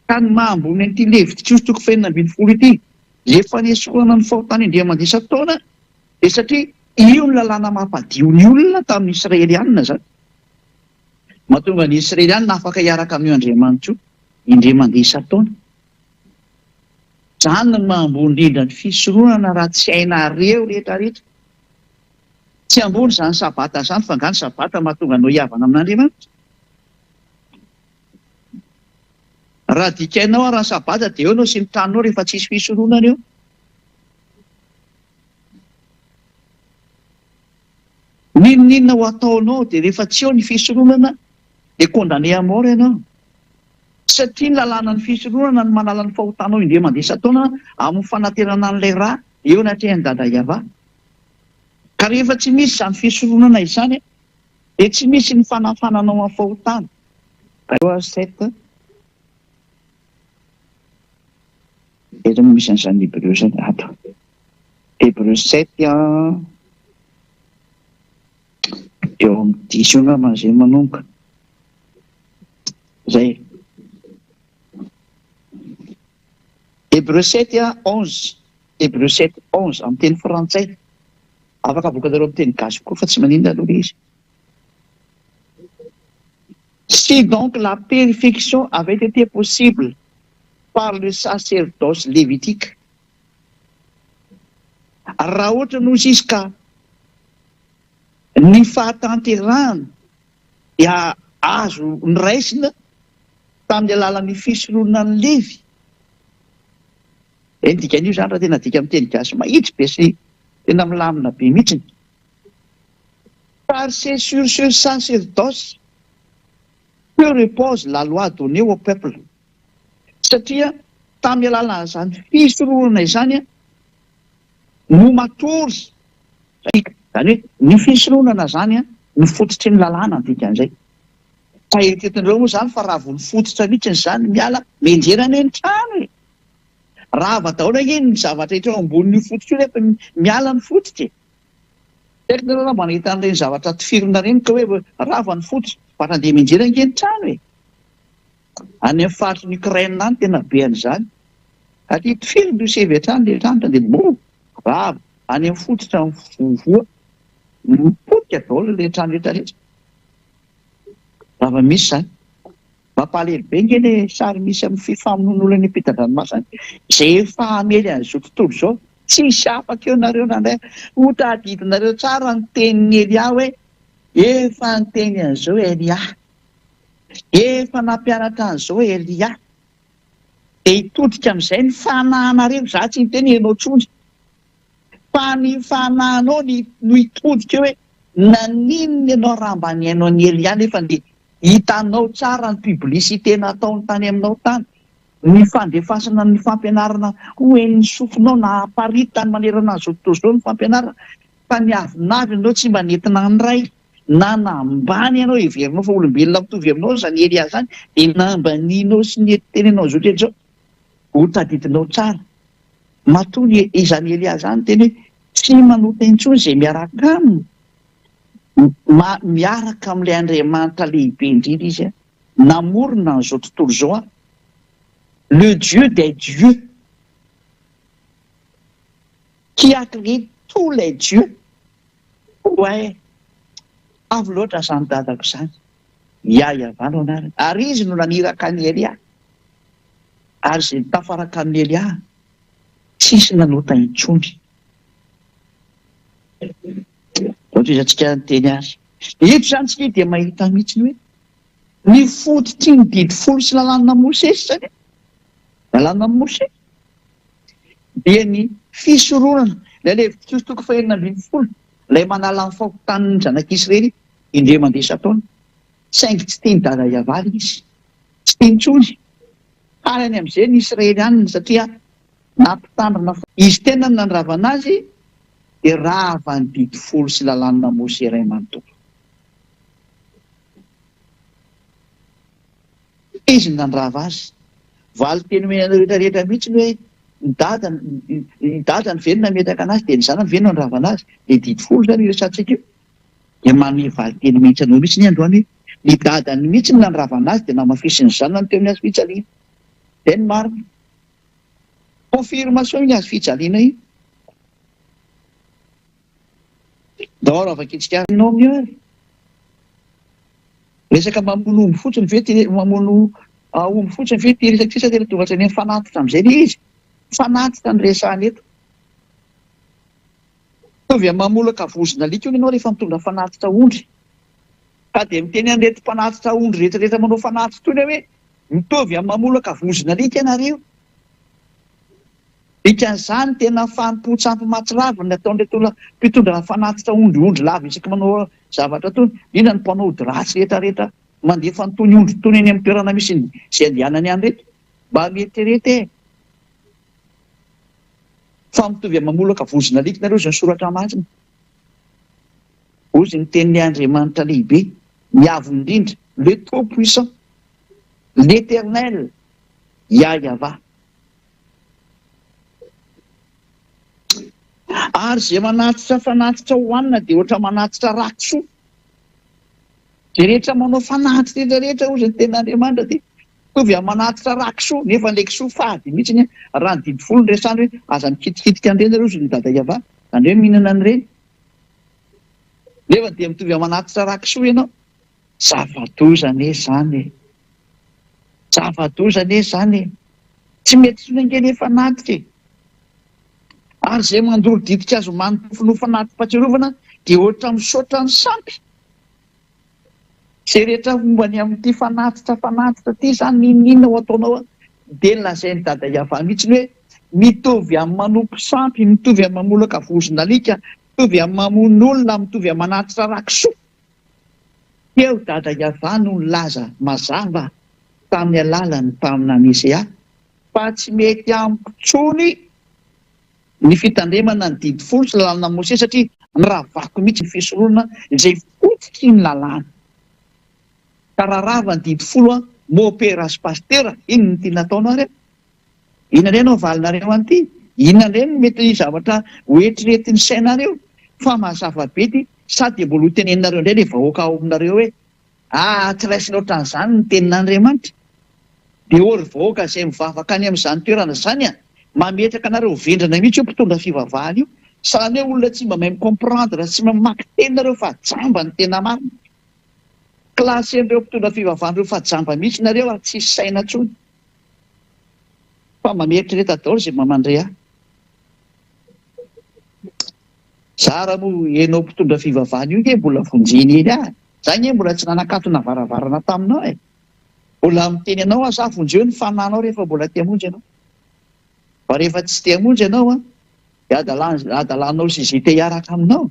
Ka ny mahambony an'ity Levitikos toko fahaenina ambin'ny folo ity, le fanesorana ny fahotana indray mandeha isan-taona, dia satria io ny lalàna mampadio ny olona tamin'ny Israelianina zany. Mahatonga ny Israelianina afaka hiaraka amin'io Andriamanitra io indray mandeha isan-taona. Zany no mahambony indrindra ny fisoronana raha tsy hainareo rehetra rehetra. Tsy ambony zany sabata zany, fa nga ny sabata mahatonga anao hiavana amin'Andriamanitra. Raha dikainao ary ny sabata dia eo anao sy ny tranonao rehefa tsisy fisoronana eo. Ninona ho ataonao dia rehefa tsy eo ny fisoronana dia condamné à mort ianao. Satria ny lalàna ny fisoronana ny manala ny fahotanao indray mandeha isan-taona amin'ny fanaterana an'ilay raha eo natrehany dada Iava. Ka rehefa tsy misy izany fisoronana izany dia tsy misy ny fanafananao amin'ny fahotana. Eto misy an'izany Hébreu zany ato. Hébreu 7 eo amin'ny 10 io angamba izay manomboka. Zay. Hébreu 7:11. Hébreu 7:11 amin'ny teny frantsay. Afaka avoakanareo amin'ny teny gasy koa fa tsy maninona aloha izy. Si donc la perfection avait été possible par le sacerdoce lévitique, raha ohatra nozy izy ka ny fahatanterahana dia azo niraisina tamin'ny alalan'ny fisorohana ny Levy. Dikan'io zany raha tena dika amin'ny teny gasy mahitsy be sy tena milamina be mihitsiny. Car c'est sur ce sacerdoce que repose la loi donnée au peuple. Satria tamin'ny alalan'izany fisorohana izany no matory. Zany hoe ny fisorohana zany ny fototry ny lalàna dikan'izay. Fa eritreretin'ireo moa zany fa raha vao nifototra mihitsy zany miala menjerana eny trano e. Raha vadahoana iny ny zavatra hitra eo ambonin'ny fototra io rehefa miala ny fototra. Eritreretin'ireo raha manahita an'ireny zavatra tifirina reny ka hoe raha vao nifototra fa andeha menjerana eny trano e. Any amin'ny faritry ny Ukraine any tena be an'izany. Aty tifirina io sevy hatrany le trano dia bo raha any amin'ny fototra mivovoa mipotika daholo le trano rehetrarehetra. Raha misy zany mampalahelo be ngeny sary misy amin'ny fifamonoan'olona ny ampitan-dranomasina izay efa amely an'izao tontolo izao. Tsisy afaka eo nareo nandray ho tadidinareo tsara ny tenin'ny Elia hoe efa ny teny an'izao Elia, efa nampianatra an'izao Elia, dia hitodika amin'izay ny fanahinareo. Za tsy niteny ianao tsony fa ny fanahinao no hitodika hoe naninona ianao raha mba niainao ny Elia nefa dia hitanao tsara ny publicité nataony tany aminao tany, ny fandefasana ny fampianarana hoen'ny sofinao na aparitany manerana an'izao tontolo izao ny fampianarana. Fa ny avinavy ianao tsy mba nentina ny ray na nambany ianao heverinao fa olombelona mitovy aminao zany Elia zany dia nambanianao sy nentenenao zao rehetra zao ho tadidinao tsara. Matony izany Elia zany teny hoe tsy manota intsony izay miaraka aminy. Miaraka amin'ilay Andriamanitra lehibe indrindra izy namorona n'izao tontolo izao le Dieu des dieux qui a créé tous les dieux. Ouais, avy loatra zany dadako zany. Iavano anarany. Ary izy no naniraka ny Elia. Ary izay tafaraka amin'ny Elia tsisy nanota intsony. Ohatry izantsika nyteny azy. Eto zany tsika dia mahita mihitsy hoe ny fototry ny didy folo sy lalàna Mosesy zany. Lalàna Mosesy dia ny fisorohana ilay levitikos toko faha 12, ilay manala ny fahotan'ny zanak'Israely indray mandeha isan-taona. Saingy tsy tiany dada iavaly izy, tsy tiany tsony. Farany amin'izay ny Israelianina satria nampitandrina izy tena nandrava azy dia rava ny didy folo sy lalàna Mose iray manontolo. Izy nandrava azy. Valy teny hoe rehetrarehetra mihitsy hoe ny dada ny venona metaka anazy dia ny zanany venona nandrava anazy dia didy folo zany resantsika io. Dia manome valy teny mihitsy anao mihitsy ny androany ny dadany mihitsy ny nandrava anazy dia namafisiny zanany teo amin'ny azy fijaliana. Dia ny marina confirmation iny azy fijaliana iny. Daholo avakitsika anao amin'io ary. Resaka mamono omby fotsiny ve mamono omby fotsiny ve ty resaka sisa tena tonga ny fanatitra amin'izay le izy. Fanatitra ny resahany eto. Mitovy amin'ny mamolaka vozona alika ianao rehefa mitondra fanatitra ondry. Ka dia miteny an'ireto mpanatitra ondry rehetrarehetra manao fanatitra toy hoe mitovy amin'ny mamolaka vozona alika ianareo. Dikan'izany tena fanompo-tsampy mahatsiravina ataon'ireo mpitondra fanatitra ondry lava isaka manao zavatra tony. Inona ny mpanao ody ratsy rehetrarehetra mandefa nytony ondry tony eny amin'ny toerana misy izay andehanany any reto mba mieritrerety. Fa mitovy amin'ny mamolaka vozona alika nareo izay soratra amaziny. Ozy ny tenin'ny Andriamanitra lehibe miavo indrindra, le trop puissant, l'éternel, Yahweh. Ary izay manatitra fanatitra hohanina dia ohatra manatitra rakisoa. Izay rehetra manao fanatitra rehetrarehetra ozy ny ten'Andriamanitra dia tovy amanatitra rakisoa nefa le kisoa fady mihitsy raha ny dimy folo resany hoe aza mikitikitika an'ireny zareo sy ny dada iava zany hoe mihinana an'ireny nefa dia mitovy amanatitra rakisoa ianao zava-dozane zany zava-dozane zany tsy mety sonangely efa natika ary zay mandoro ditika azo manofinofo natim-patsiarovana dia ohatra misaotra ny sampy zay rehetra fombany amin'ity fanatitra ty zany ninona ho ataonao dia lazay ny dada iava mihitsy hoe mitovy amin'ny manompo sampy mitovy amin'ny mamolaka vozonalika mitovy amin'ny mamon'olona mitovy amin'ny manatitra rakisoa eo dada iava no nilaza mazava tamin'ny alalany tamina Mesea fa tsy mety ampitsony ny fitandremana ny didy folo sy lalàna Mose satria niravako mihitsy ny fisoroana izay fotiky ny lalàna ka raharava ny didy folo mopera sy pastera iny ny tia nataonao reo ina reny ao valinareo an'ity ina reny mety zavatra hoetriretin'ny sainareo fa mazava be ty sady mbola ho teneninareo indray le vahoaka ao aminareo hoe tsy raisina ohatran'izany ny tenin'Andriamanitra dia ory vahoaka izay mivavaka any amin'izany toerana zany mametraka anareo vendrana mihitsy io mpitondra fivavahana io sahala hoe olona tsy mba mahay micomprendre tsy mamaky teninareo fa jamba ny tena marina klasy an'ireo mpitondra fivavahanareo fa jamba mihitsy nareo ary tsisy saina tsony fa mametritreta daholo izay mamandray ahy zara moa ianao mpitondra fivavahana io ke mbola vonjeny eny ahy zany mbola tsy nanakatona varavarana taminao mbola miteny anao za vonjeo ny fananao rehefa mbola tiamonjy ianao fa rehefa tsy tiamonjy ianao dia adalanao sy izay te hiaraka aminao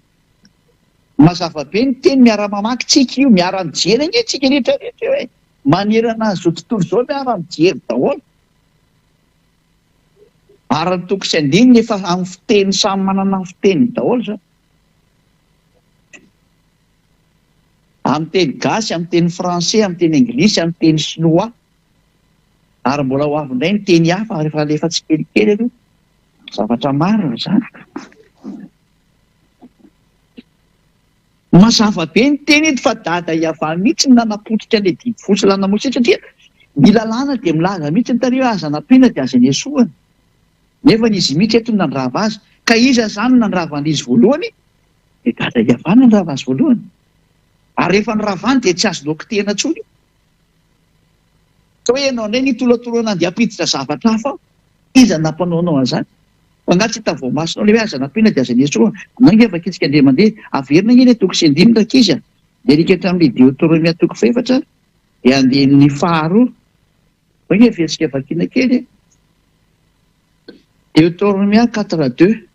mazava be ny teny miara-mamaky tsika io miara-mijery anie tsika rehetrarehetra hoe manerana zao tontolo zao miara-mijery daholo ary ny toko sy andininy efa amin'ny fiteny samy manana ny fiteny daholo zao amin'ny teny gasy amin'ny teny français amin'ny teny anglisy amin'ny teny chinois ary mbola ho avy indray ny teny hafa rehefa tsy kelikely aloha zavatra maro zany mazava be ny teny ety fa dada iava mihitsy nanapotika le didy folo sy lalàna Mose satria ny lalàna dia milaza mihitsy ny tareo aza nampiana dia aza ny esoana nefa izy mihitsy eto nandrava azy ka iza zany nandravan'izy voalohany dia dada iava nandrava azy voalohany ary rehefa niravany dia tsy azo dokotena tsony fa hoe ianao indray nitolotoloana andeha hampiditra zavatra hafa iza nampanaonao an'izany fa angatsy hita voamasonao le hoe aza nampiana dia aza ny esoana nangefa kitsika andeha mandeha averina iny toko sy andinina kizy dia alika hatramin'ilay Deutéronomie toko faefatra dia andeha ny faharoa mange fetsika vakiana kely Deutéronomie 4:2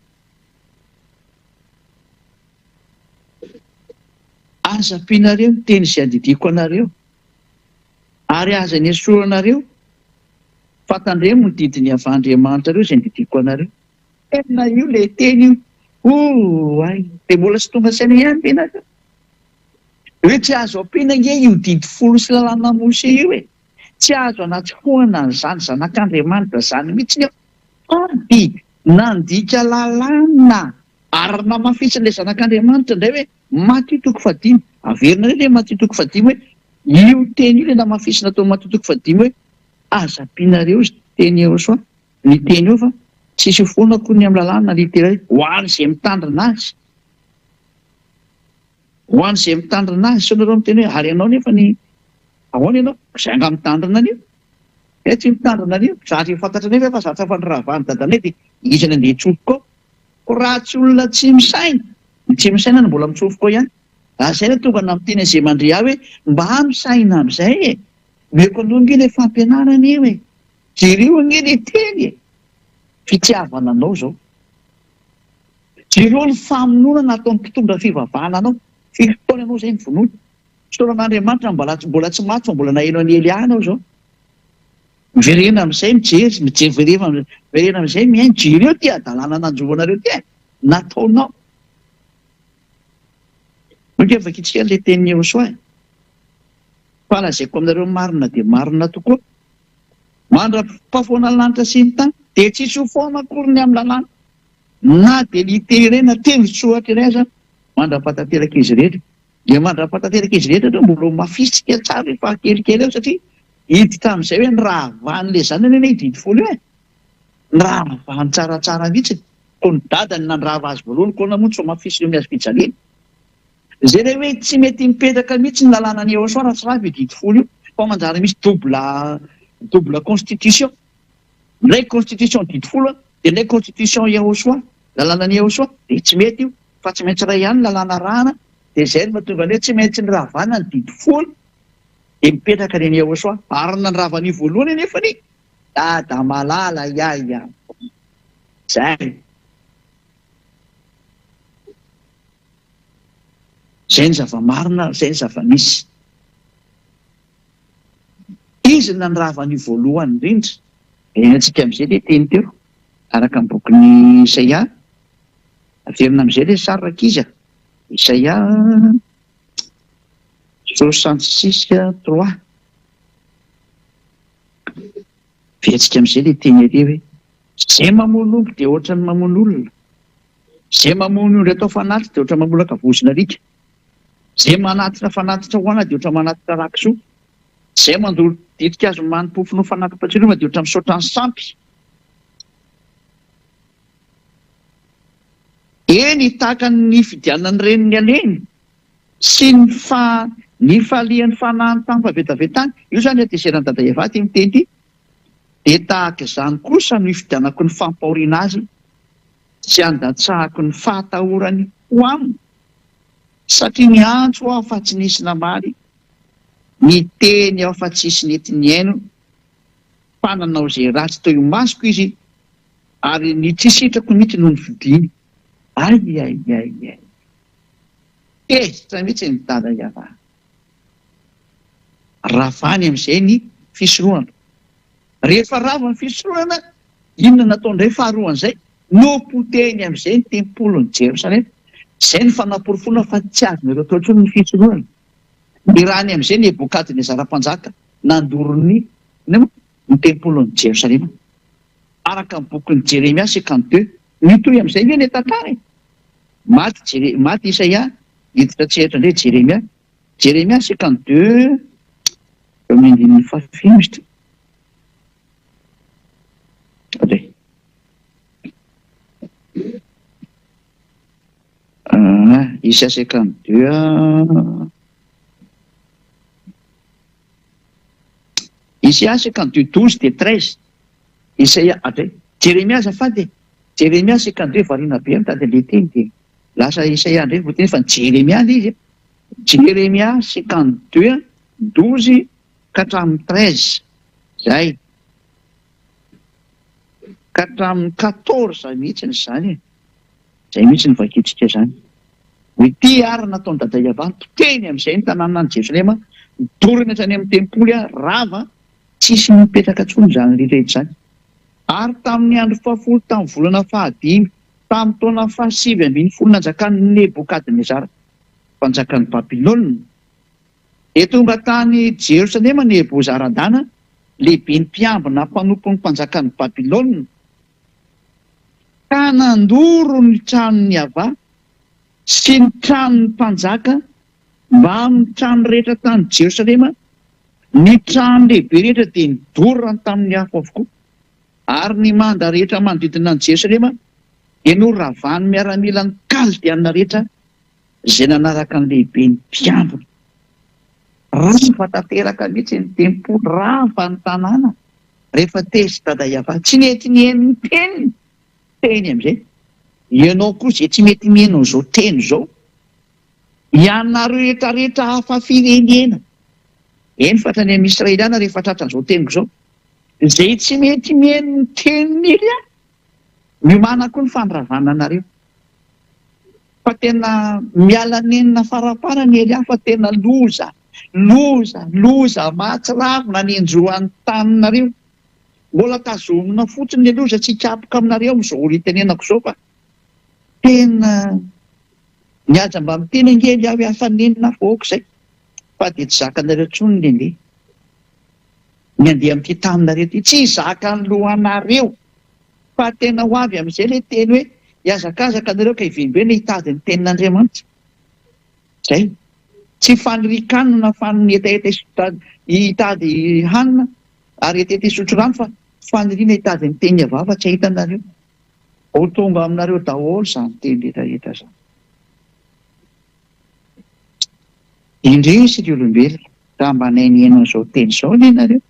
aza ampianareo ny teny izay andidiko anareo ary aza ny esoranareo fantandremo ny didiny avandriamanitra reo izay andidiko anareo tena io le teny io ay dia mbola sy tonga saina ihany penareo hoe tsy azo ampiana nge io didy folo sy lalàna Mose io tsy azo anatsofoana n'izany zanak'Andriamanitra zany mihitsy ady nandika lalàna ary namafisin'ilay zanak'Andriamanitra indray hoe Matthieu toko 5 averina re le Matthieu toko 5 hoe io teny io le namafisina tao Matthieu toko 5 hoe aza ampianareo izy teny eo soa ny teny eo fa tsisy foana koa ny amin'ny lalàna literaly ho an'izay mitandrina azy ho an'izay mitandrina azy so nareo miteny hoe ary ianao nefa ny ahoana ianao izay anga mitandrina anio tsy mitandrina anio zatra fantatra nefa fa zatra fanirahavany dadanay dia izany andeha tsofoka ko raha tsy olona tsy misaina no mbola mitsofoka ihany zay no tonga namiteny izay mandre ahy hoe mba misaina amin'izay meko aloha nge le fampianarana io jereo nge le teny fitiavana anao zao jereo ny famonona ataon'ny mpitondra fivavahana anao fitoana anao zay mivonoana soran'Andriamanitra mbola tsy maty fa mbola naheno any Elia anao zao miverena amin'izay verena amin'izay mihaino jereo ty adalàna nanjoanareo ty nataonao efa kitsika le teniny eo soa fa lazaiko aminareo marina dia marina tokoa mandra-pafoana ny lanitra sy ny tany dia tsisy ho foana akory ny amin'ny lalàna na dia literena tendrotsoatra iray aza mandra-patateraka izy rehetra dia mandra-patateraka izy rehetra reo mbola mafisika tsara rehefa kelikely eo satria hiditra amin'izay hoe ny rahavan'le zanany eny didy folo io ny rahavany tsaratsara mihitsy ko ny dadany nandrava azy voalohany ko namoa tsy mafisy eo miazy fijaliana zay le hoe tsy mety mipetraka mihitsy ny lalàna ny Yehosoa raha tsy raha didy folo io fa manjary misy double constitution ndraiky constitution didy folo dia ndraiky constitution Yehosoa lalàna ny Yehosoa dia tsy mety io fa tsy maintsy raha ihany ny lalàna rahana dia zay no mahatonga hoe tsy maintsy ny rahavana ny didy folo dia mipetraka ny Yehosoa ary nandrava ny voalohany nefa ny da malala ia zay zay ny zava-marina zay ny zava-misy izy nandrava ny voalohany indrindra enantsika amin'izay le teny teo araka ny bokin'ny Isaia averina amin'izay le saraka izy Isaia 66:3 fetsika amin'izay le teny ery hoe zay mamono omby dia ohatra ny mamono olona zay mamono ondry atao fanatitra dia ohatra mamolaka vozona rika zay manatitra fanatitra hoana dia ohatra manatitra rakisoa zay mandolo ditika azo manompofo no fanatram-patsiloma dia ohatra misaotra ny sampy eny tahaka ny fidianany reniny aleny sy ny falian'ny fanahany tany favetavetany io zany ateserany dada Eva ty miteny ity dia tahaka izany kosa no ifidianako ny fampahoriana azy sy andatsahako ny fahatahorany ho aminy satria ny antso aho fa tsy nisy namaly ny teny aho fa tsisy netiny aino fananao izay ratsy teo masoko izy ary ny tsisitrako mihitsy noho ny fidiny ay tezitra mihitsy ny dada Eva ravany amin'izay ny fisorohana rehefa rava ny fisorohana inona nataondray faharoan'izay nopoteny amin'izay ny tempolon'ny Jerosalema zay ny fanaporofona fa tsy azonareo atao intsony ny fisorohana irany amin'izay ny Nebokadnezara mpanjaka nandorony ny tempolon'ny Jerosalema araka ny bokin'ny Jeremia 52 mitohy amin'izay ve ny tantara maty Isaia hiditra tseratra indray Jeremia 52 eo amin'ny andininy fahafimitra Isaia 52 Isaia 52 12 dia 13 Isaia Jeremia azafady Jeremia 52 variana be mitady le teny dia lasa Isaia indray voateny fa Jeremia le izy Jeremia 52 12 ka hatramin'ny 13 zay ka hatramin'ny 14 mihitsy ny zany zay mihitsy ny vakitsika zany hoe ty ary nataony dada Eva teny amin'izay ny tanàna ny Jerosalema midorina zany amin'ny tempoly rava tsisy mipetraka tsony zany rehetra zany ary tamin'ny andro fahafolo tamin'ny volana fahadimy tamin'ny taona fahasivy ambin'ny folo nanjakan'ny Nebokadnezara mpanjakan'ny Babilôna dia tonga tany Jerosalema Nebozaradana lehibe ny mpiambina mpanompo ny mpanjakan'ny Babilôna ka nandoro ny tranony Ava sy ny tranony mpanjaka mba amin'ny trano rehetra tany Jerosalema ny trano lehibe rehetra dia nidorona tamin'ny afo avokoa ary ny manda rehetra manodidina ny Jerosalema dia noravany miaramila ny kaldiana rehetra izay nanaraka ny lehibe ny mpiambina rava tanteraka mihitsy ny tempoly rava ny tanàna rehefa tezy dada Eva tsy mety mihaino ny teny amin'izay ianao koa izay tsy mety mihaino izao teny izao ianareo rehetrarehetra hafa firenena eny fatra ny amin'ny Israeliana rehefa tratran'izao teniko izao izay tsy mety mihaino ny teniny iry miomana koa ny fandravana anareo fa tena miala nenina faraparany ery fa tena loza mahatsiravina ny enjoan'ny taninareo mbola tazomina fotsiny ny loza tsy hikapoka aminareo amin'izao ritenenako izao fa tena mihaja mba miteny angely aho hafanenina foaka izay fa dia tsy zakanareo tsony ndehandeha ny andeha amin'ity taninareo ty tsy zaka ny lohanareo fa tena ho avy amin'izay le teny hoe hiazakazaka anareo ka hivimbena hitady ny tenin'Andriamanitra zay tsy fanirikanona fanetaeta hitady hanina ary eteta isotro rano fa faniriana hitady ny teny avava tsy ahitanareo. Ho tonga aminareo daholo zany teny rehetrarehetra zany. Indrisy ry olombelona raha mba nainienao izao teny izao nenareo.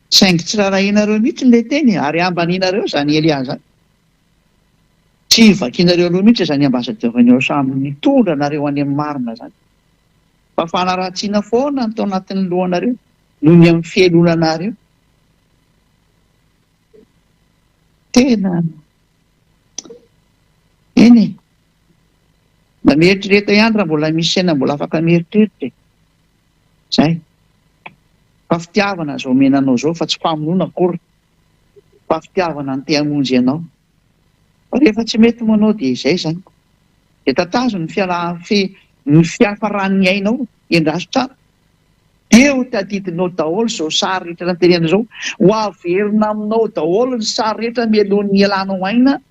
Saingy tsy rarahinareo mihitsy le teny ary ambanianareo zany Elia zany. Tsy vakinareo aloha mihitsy zany ambasadavany ao samy mitondra nareo any amin'ny marina zany. Fa fanaratsiana foana ny tao anatin'ny lohanareo noho ny amin'ny fielonanareo. Tena eny mba mieritrereta ihany raha mbola misy saina mbola afaka mieritreritra zay. Fa fitiavana zao menanao zao fa tsy famonoana akory, fa fitiavana ny te hamonjy ianao. Fa rehefa tsy mety moanao dia izay zany. Dia tatazo ny fiafarany ainao endraso tsara. Eo tadidinao daholo izao sary rehetra nantenena izao, ho averina aminao daholo ny sary rehetra mialohan'ny ialanao aina,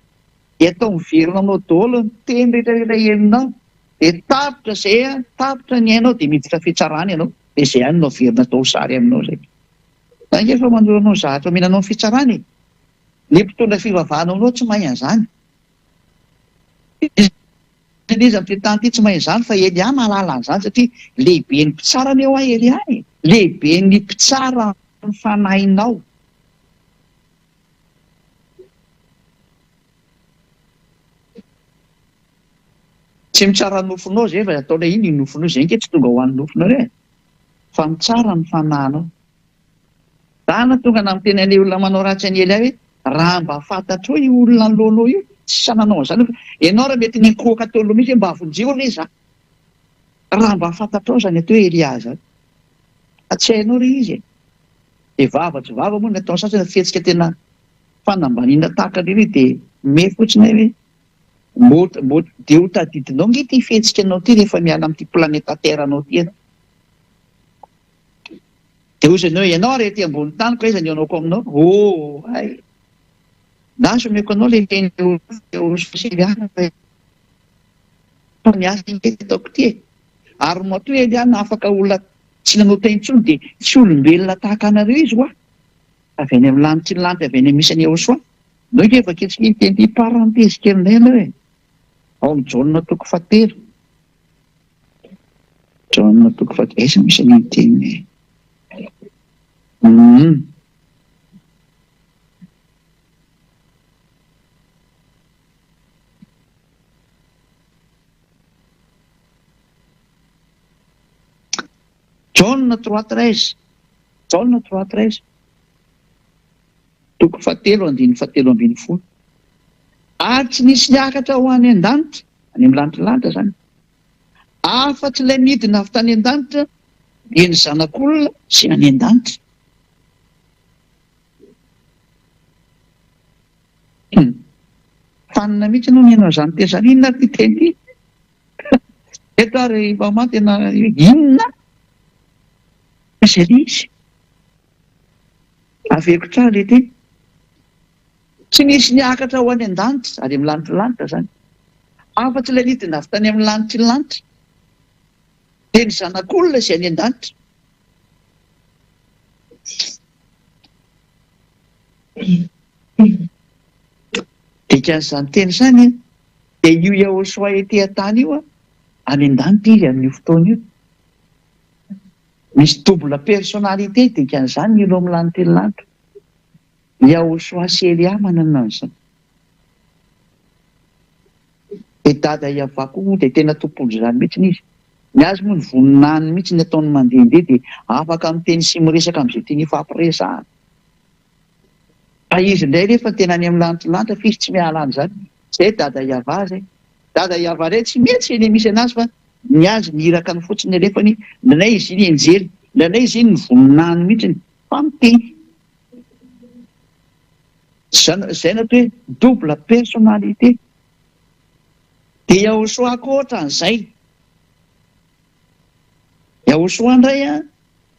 dia atao miverina aminao daholo ny teny rehetrarehetra henonao. Dia tapitra izay tapitra ny ainao dia miditra fitsarana ianao. Dia izay ihany no averina atao sary aminao zay. Zany efa mandoranao zavatra menanao ny fitsarana e. Ny mpitondra fivavahana aminao tsy mahay an'izany. Izy amin'ny tany ity tsy mahay an'izany fa Elia mahalala an'izany satria lehibe ny mpitsarana eo Elia e. Lehibe ny mpitsara ny fanahinao. Tsy mitsara nofonao zay fa ataonao iny nofonao zay nke tsy tonga ho an'ny nofonao re. Fa mitsara ny fanahinao. Dana tonga na miteny an'ilay olona manao ratsy an'i Elia hoe raha mba fantatro io olona alohanao io tsy sananao an'izany. Ianao raha mety ny kroka tao aloha mihitsy mba avonjeo re za. Raha mba fantatrao zany atao Elia zany. Tsy hainao re izy. Dia vavatry vava moa ny atao sasany fihetsika tena fanambaniana tahaka ireny dia me fotsiny hoe dia ho tadidinao nge ty fihetsika anao ty rehefa miala amin'ity planeta Terre anao ty. Dia hozy anao ianao rety ambony tany ko aiza ny anaoko aminao? Oh, hay. Naso meko anao le teny sosialiana fa miasa taoko ty e. Ary moa toy Eliana afaka olona tsy nanao teny intsony dia tsy olombelona tahaka anareo izy hoa. Avy any amin'ny lanitra ny lanitra avy any misany ao soa. Nao ke efa ketsika teny ty parantezy kelinay anao e. Ao amin'ny Jaona toko 7. Jaona toko 7 esa misy ny teny. Jaona 3:13. Jaona 3:13. Toko 7 andiny 7:12. Ary tsy nisy niakatra ho any an-danitra, any amin'ny lanitra zany. Afa-tsy ilay midina avy tany an-danitra dia ny zanak'olona sy any an-danitra. Fanina mihitsy no nianao izany Tesalina ty teny ty. Eto ary mama tena inona? Izay izy. Aveko tsara le teny. Tsy nisy niakatra ho any an-danitra ary amin'ny lanitra zany. Afa-tsy ilay midina avy tany amin'ny lanitra ny lanitra. Dia ny zanak'olona izay any an-danitra. Dikan'izany teny izany dia io Yahosoa ety an-tany io any an-danitra izy amin'io fotoana io. Misy double personnalité dikan'izany io amin'ny lanitra ny lanitra. Yahosoa sy Elia manana an'izany. Dia dada Iavako moa dia tena tompondry izany mihitsy izy. Ny azy moa ny voninahiny mihitsy ny ataony mandehandeha dia afaka miteny sy miresaka amin'izay tiany ifampiresahana. Fa izy indray rehefa tena any amin'ny lanitra lanitra fa izy tsy miala an'izany. Izay dada Iava zay. Dada Iava ray tsy mety eny misy anazy fa ny azy niraka ny fotsiny alefany nanay izy iny enjely, nanay izy iny ny voninahiny mihitsy fa miteny. Zay na hoe double personnalité. Dia Yahosoa koa ohatran'izay. Yahosoa indray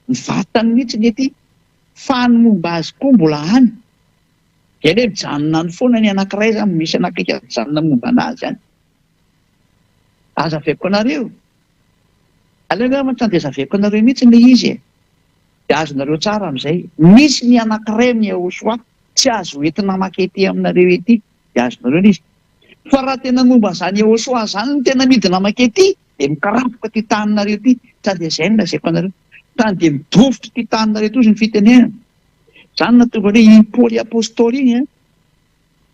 ny vatany mihitsy nety fa ny momba azy koa mbola any. Dia ilay mijanona ny foana ny anankiray zany misy anakaiky mijanona momba anazy any. azaveko anareo. Aleo matandezaveko anareo mihitsy le izy e. Dia azonareo tsara amin'izay. Misy ny anankiray amin'ny Yehosoa tsy azo entina makety aminareo ety, dia azonareo izy. Fa raha tena momba izany Yehosoa izany no tena midina makety, dia mikarapoka ty taninareo ty. Sa dia izay no lazaiko anareo. Tany dia midofotra ty taninareo toy ny fitenenana. Izany nahatonga hoe iny Paoly apôstôly iny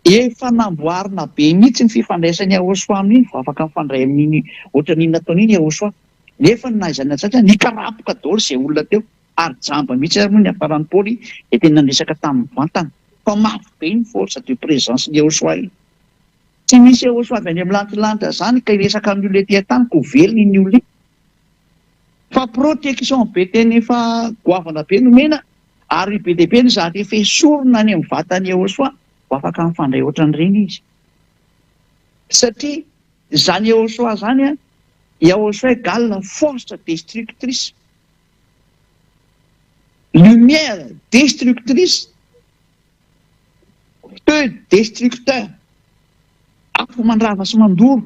efa namboarina be mihitsy ny fifandraisan'ny Yehosoa amin'iny, fa afaka mifandray amin'iny ohatran'iny nataon'iny Yehosoa. Nefa ny nahaizana tsatra nikarapoka daholo izay olona teo, ary jamba mihitsy ary moa ny afaran'ny Paoly dia tena nisaka tamin'ny vantana. Fa mafy be ny force de présence ny Yehosoa iny. Tsy misy Yehosoa avy any amin'ny lantilanitra izany ka hiresaka amin'ny olona etỳ an-tany ko velona iny olona iny. Fa protection be teny efa goavana be nomena, ary be dia be ny zavatra efa esorina any amin'ny vatan'ny Yehosoa ho afaka mifandray ohatran'ireny izy. Satria izany Yehosoa izany Yehosoa égale force destructrice, lumière destructrice, feu destructeur, afo mandrava sy mandoro,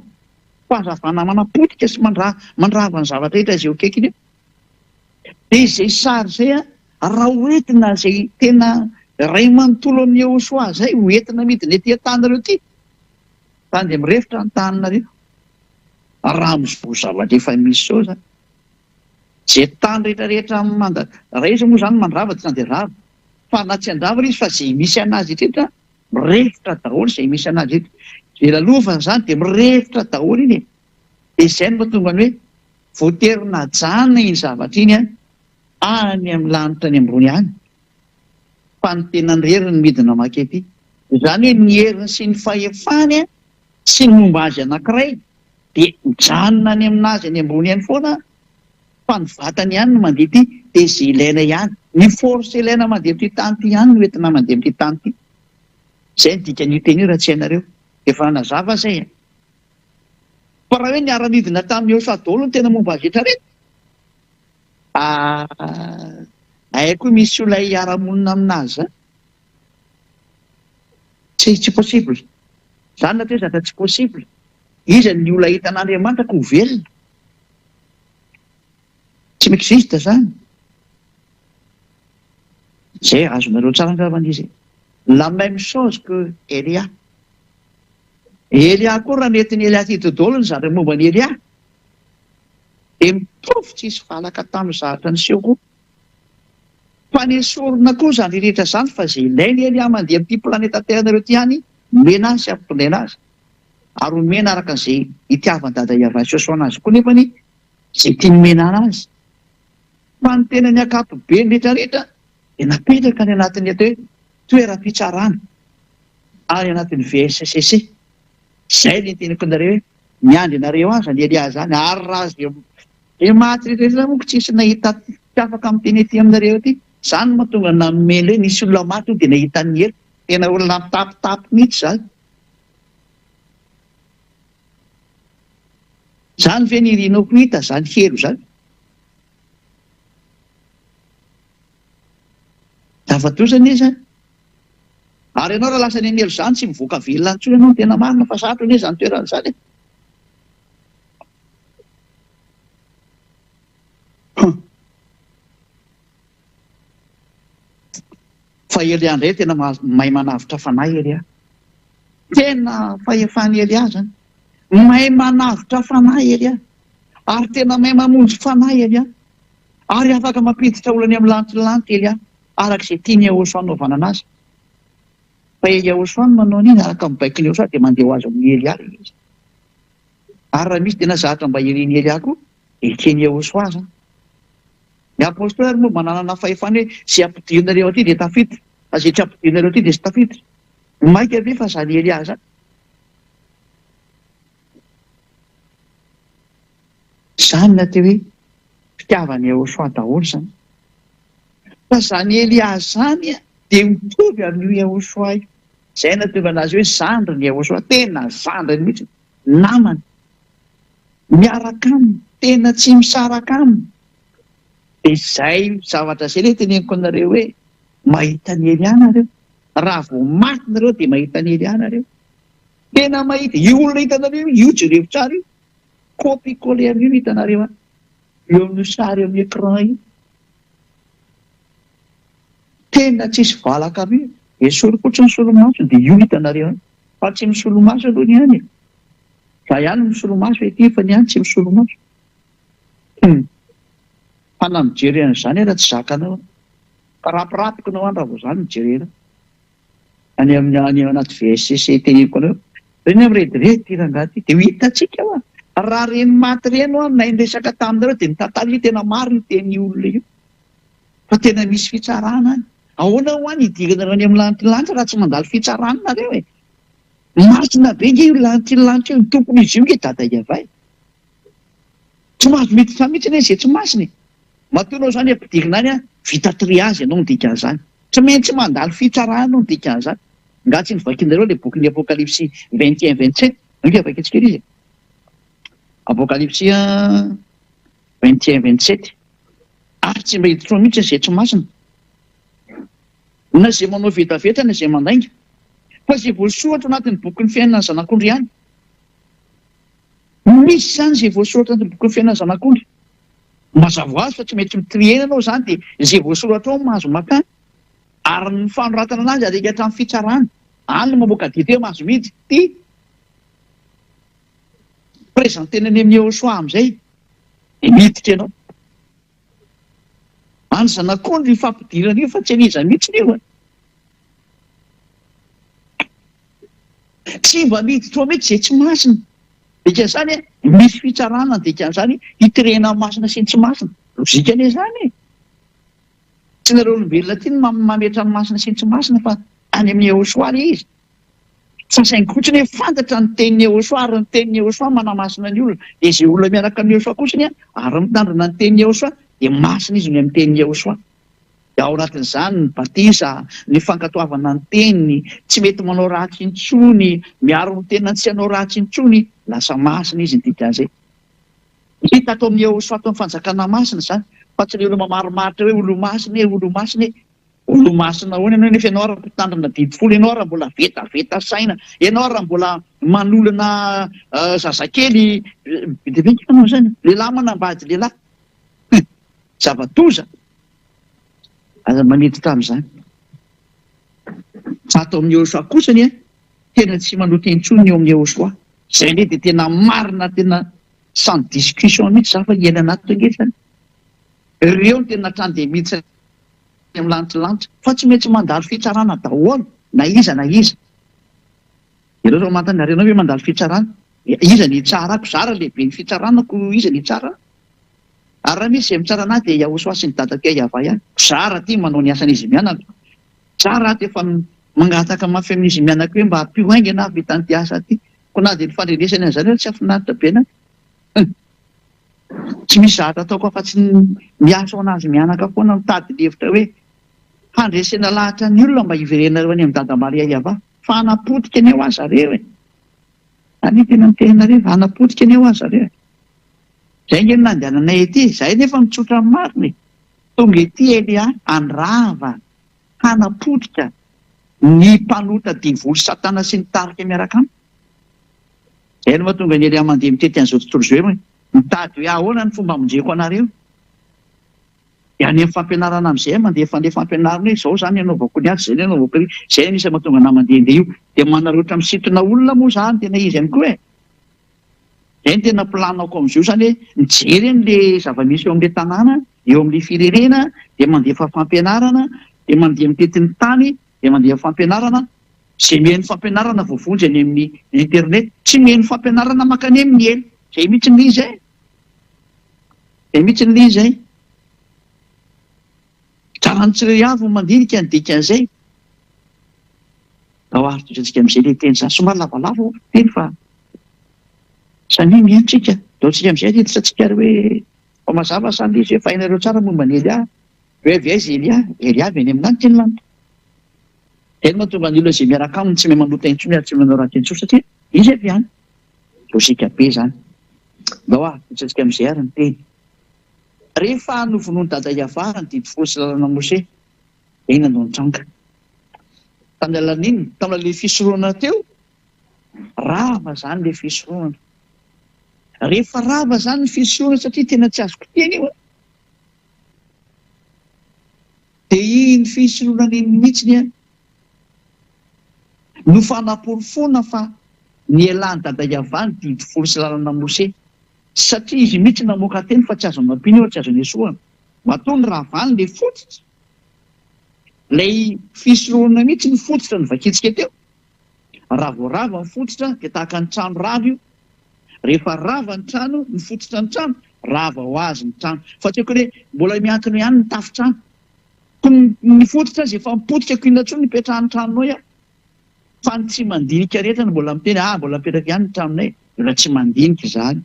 fahazavana manapotika sy mandrava ny zavatra rehetra izay akaiky iny. Dia izay sary izay raha hoentina izay tena ray manontolo amin'ny Yehosoa izay hoentina midina etỳ an-tanareo ity, tany dia mirefitra ny taninareo. Raha mizobo zavatra efa misy sao izany. Izay tany rehetrarehetra raha izy moa izany mandrava tsy dia rava, fa na tsy andrava izy fa izay misy anazy etretra mirefitra daholo izay misy anazy eto. Izay lalovana izany dia mirefitra daholo iny e. Dia izay no mahatonga ny hoe voaterina jana iny zavatra iny any amin'ny lanitra any ambony any. Fa ny tena ny heriny midina makety. Izany hoe ny heriny sy ny fahefany sy ny momba azy anankiray dia mijanona any aminazy any ambony any foana, fa ny vatany ihany no mandeha ity, dia izay ilaina ihany. Ny force ilaina mandeha amin'ity tany ity ihany no entina mandeha amin'ity tany ity. Izay ny dikan'io teny io raha tsy hainareo. Efa nazava izay. Fa raha hoe niara-midina tamin'ny Yehosoa daholo no tena momba azy rehetrarehetra, haiko misy olona hiara-monina aminazy tsy possible. Izany na hoe zavatra tsy possible. Izy ny olona hitan'Andriamanitra ko ho velona. Tsy m'existe izany. Izay azonareo tsara angambany izy. La même chose que Elia. Elia koa raha nentin'i Elia ty daholo ny zavatra momba ny Elia, dia mitovy tsisy valaka tamin'ny zavatra niseho koa. Fa nesorina koa izany rehetra izany fa izay ilainy Elia mandeha amin'ity planeta Terre-nareo ity ihany omena azy sy ampitondraina azy. Ary omena araka izay itiavan'ny dada Iava soasoana azy koa nefany izay tia nomena azy. Fa ny tena ny akapobe ny rehetrarehetra dia napetraka ny anatin'ny atao hoe toeram-pitsarana any anatin'ny VSCC. Izay ny teniko anareo hoe miandry anareo azy ny Elia izany, ary raha azy maty rehetrarehetra moa tsisy nahita tsy afaka amin'ny teny ety aminareo ety. Izany mahatonga namely hoe nisy olona maty dia nahita ny hery, tena olona mitapitapy mihitsy izany. Izany ve ny rinoko hita izany hero izany. Zavatozana izy ary ianao raha lasa ny anelo izany tsy mivoaka velona intsony ianao, tena marina fa sarotra anie izany toerana izany. Fa Elia indray tena mahay manavitra fanahy Elia. Tena fahefan'ny Elia zany. Mahay manavitra fanahy Elia. Ary tena mahay mamonjy fanahy Elia. Ary afaka mampiditra olany amin'ny lantilanty Elia arak'izay tiany Yehosoa anaovana anazy. Fa Yehosoa no manao an'iny araka ny baikin'ny Yehosoa dia mandeha ho azy amin'ny Elia izy. Ary raha misy tena zavatra mba irin'ny Elia koa, eken'ny Yehosoa zany. Ny apôstôly moa manana fahefana hoe izay ampidionareo aty dia tafiditra, fa izay tsy ampidionareo aty dia tsy tafiditra. Maika ve fa izany Elia zany. Izany na teo hoe fitiavan'ny Yehosoa daholo zany. Fa izany Elia zany dia mitovy amin'io Yehosoa io. Izay nahatonga anazy hoe zandriny Yehosoa, tena zandriny mihitsy, namany, miaraka aminy, tena tsy misaraka aminy. Dia izay zavatra izay ilay teneniko anareo hoe mahita ny Elia nareo. Raha vao maty nareo dia mahita ny Elia nareo. Tena mahita. Io olona hitanareo io jereo tsara io. copier amin'io hitanareo eo amin'ny sary amin'ny écran io tena tsisy valaka aby esorikoatra ny solomaso dia io hitanareo fa tsy misolomaso aloha ny any fa ihany misolomaso ety fa ny any tsy misolomaso fa na mijerena izany raha tsy zakanao fa rapirapikonao any raha vao izany mijerena any amin'ny anaty VSCC teniko anao reny amin'ny redirety rangaty dia ho hitatsika ho raha reny maty reny ho na indresaka taminareo dia mitantara io tena maro io teny olona io fa tena misy fitsarana any ahoana ho any hidirana any amin'ny lanitra raha tsy mandalo fitsarana nareo e marina be nge io lanitra io ny tompony izy io nge dada iavay tsy mahazo mety famitsiny izay tsy masiny matoanao izany ampidirina any a vita triazy ianao midika an'izany tsy maintsy mandalo fitsarana anao midika an'izany nga tsy nivakinareo le boky ny apokalypsy 21-27 nge vakitsika izy apokalypsy 21-27 ary tsy mba hiditra mihitsy izay tsy masina na izay manao vetavetana izay mandainga fa izay voasoratra anatin'ny boky ny fiainana zanak'ondry ihany misy izany izay voasoratra anatin'ny boky ny fiainana zanak'ondry mazava ho azy fa tsy mety mitriena anao izany dia izay voasoratra ao mahazo makany ary ny fanoratana anazy areka hatramin'ny fitsarana any no mamoaka dite mahazo mihitsy ty prezantena any amin'ny Yehosoa amin'izay dia miditra ianao any zanak'ondry fampidirana io fa tsy aniza mihitsy io tsy mba miditra mihitsy izay tsy masina dikan'izany misy fitsarana dikan'izany hitirena masina sy ny tsy masina lozika anie izany tsy nareo olombelona ty no mametra ny masina sy ny tsy masina fa any amin'ny Yehosoa le izy sasaingy kotsiny hoe fantatra ny tenin'ny Yehosoa ary ny tenin'ny Yehosoa manamasina ny olona dia izay olona miaraka amin'ny Yehosoa kotsiny ary mitandrina ny tenin'ny Yehosoa dia masina izy ny amin'ny tenin'ny Yehosoa dia ao anatin'izany ny batisa ny fankatoavana ny teniny tsy mety manao ratsy intsony miaro ny tenina tsy hanao ratsy intsony lasa masina izy dikan'izay hita atao amin'ny Yehosoa atao amin'ny fanjakana masina izany fa tsy le olona mamaromaritra hoe olo masina olo masina hoana ianao nefa ianao raha mpitandrina didifolo ianao raha mbola vetaveta saina ianao raha mbola manolana zazakely bedibenka ianao izany lehilahy manambady lehilahy zava-doza aza maniditra amin'izany fa atao amin'ny Yehosoa kosany tena tsy manoty intsony eo amin'ny Yehosoa izay le dia tena marina tena sans discussion mihitsy za fa hiaina anaty tongesany ireo ny tena trany dia miditra amin'ny lanitra fa tsy maintsy mandalo fitsarana daholo na iza ireo raha mantany arenao hoe mandalo fitsarana iza ny tsarako zara lehibe ny fitsaranako iza ny tsara ary raha misy izay mitsara anahy dia Yehosoa sy ny dadako iavay ihany zara ty manao ny asan'izy mianako zara ty efa mangataka mafy amin'izy mianako hoe mba hampio hainga na vitany ty asa ty ko na dia ny fandrenesany an'izany tsy afinaritra be na tsy misy zatra ataoko afa-tsy miasa ao anazy mianaka foana mitady levitra hoe handresena lahatra ny olona mba hiverenareo any amin'ny dada Maria iava fa hanapotika any eo azy zareo any tena mitenareo hanapotika any eo azy zareo izay nge nandehananay ety izay nefa mitsotra ny mariny tonga ety Elia andrava hanapotika ny mpanota divoly satana sy ny tarika miaraka aminy izay no mahatonga ny Elia mandeha mitety an'izao tontolo izao hoe mitady hoe ahoana ny fomba amonjeko anareo dia any amin'ny fampianarana amin'izay mandeha fandeha fampianarana hoe izao izany anaovako ny azy izay anaovako ry izay anisy mahatonga na mandehandeha io dia manaroatra misintona olona moa izany tena izy ihany koa izay ny tena planako amin'izio izany hoe mijery an'le zava-misy eo amin'ilay tanàna eo amin'ilay firenena dia mandeha fampianarana dia mandeha mitety ny tany dia mandeha fampianarana izay mihaino fampianarana voavonjy any amin'ny internet tsy mihaino fampianarana makany amin'ny ely izay mihitsy ny izay mihitsy ny izay tarany tsiraiavo mandinika ny dikan'izay ao aritotratsika amin'izay le teny zany somary lavalava teny fa sany mihaintsika daotsika amin'izay hiditsatsika ary hoe fa mazava sany izy hoe fahinareo tsara momba ny Elia hoe avy aizy Elia avy any amin'any teny lanitra teny mahatonga ny olona izay miaraka aminy tsy mahay manota intsony ary tsy manao ratsy intsony satria izy avy any lozika be izany dao hiditsatsika amin'izay ary ny teny rehefa novonoany dada Iavara ny didifolo sy lalana Mose dia iny andao nitranga tamin'ny alalan'iny tamin'ilay fisorohana teo rava zany le fisorohana rehefa rava zany ny fisorona satria tena tsy azoko teny io dia iny fisoroana iny mihitsiny a no fanaporofona fa ny elany dadaiavany didy folo sy lalana Mose satria izy mihitsy namoaka teny fa tsy azo mampiny eo tsy azo nesoana matony ravany le fototra lay fisoroana mihitsy ny fototra ny vakitsika teo raha voarava ny fototra dia tahaka ny trano rava io rehefa rava ny trano ny fototra ny trano rava ho azy ny trano fa tsy haiko hoe mbola miankina ihany ny tafitrano ko ny fototra azy efa mipotika ko inatsoa nipetrahan'ny tranonao ia fa ny tsy mandinika rehetra ny mbola miteny mbola mipetraka ihany ny tranonay mbola tsy mandinika izany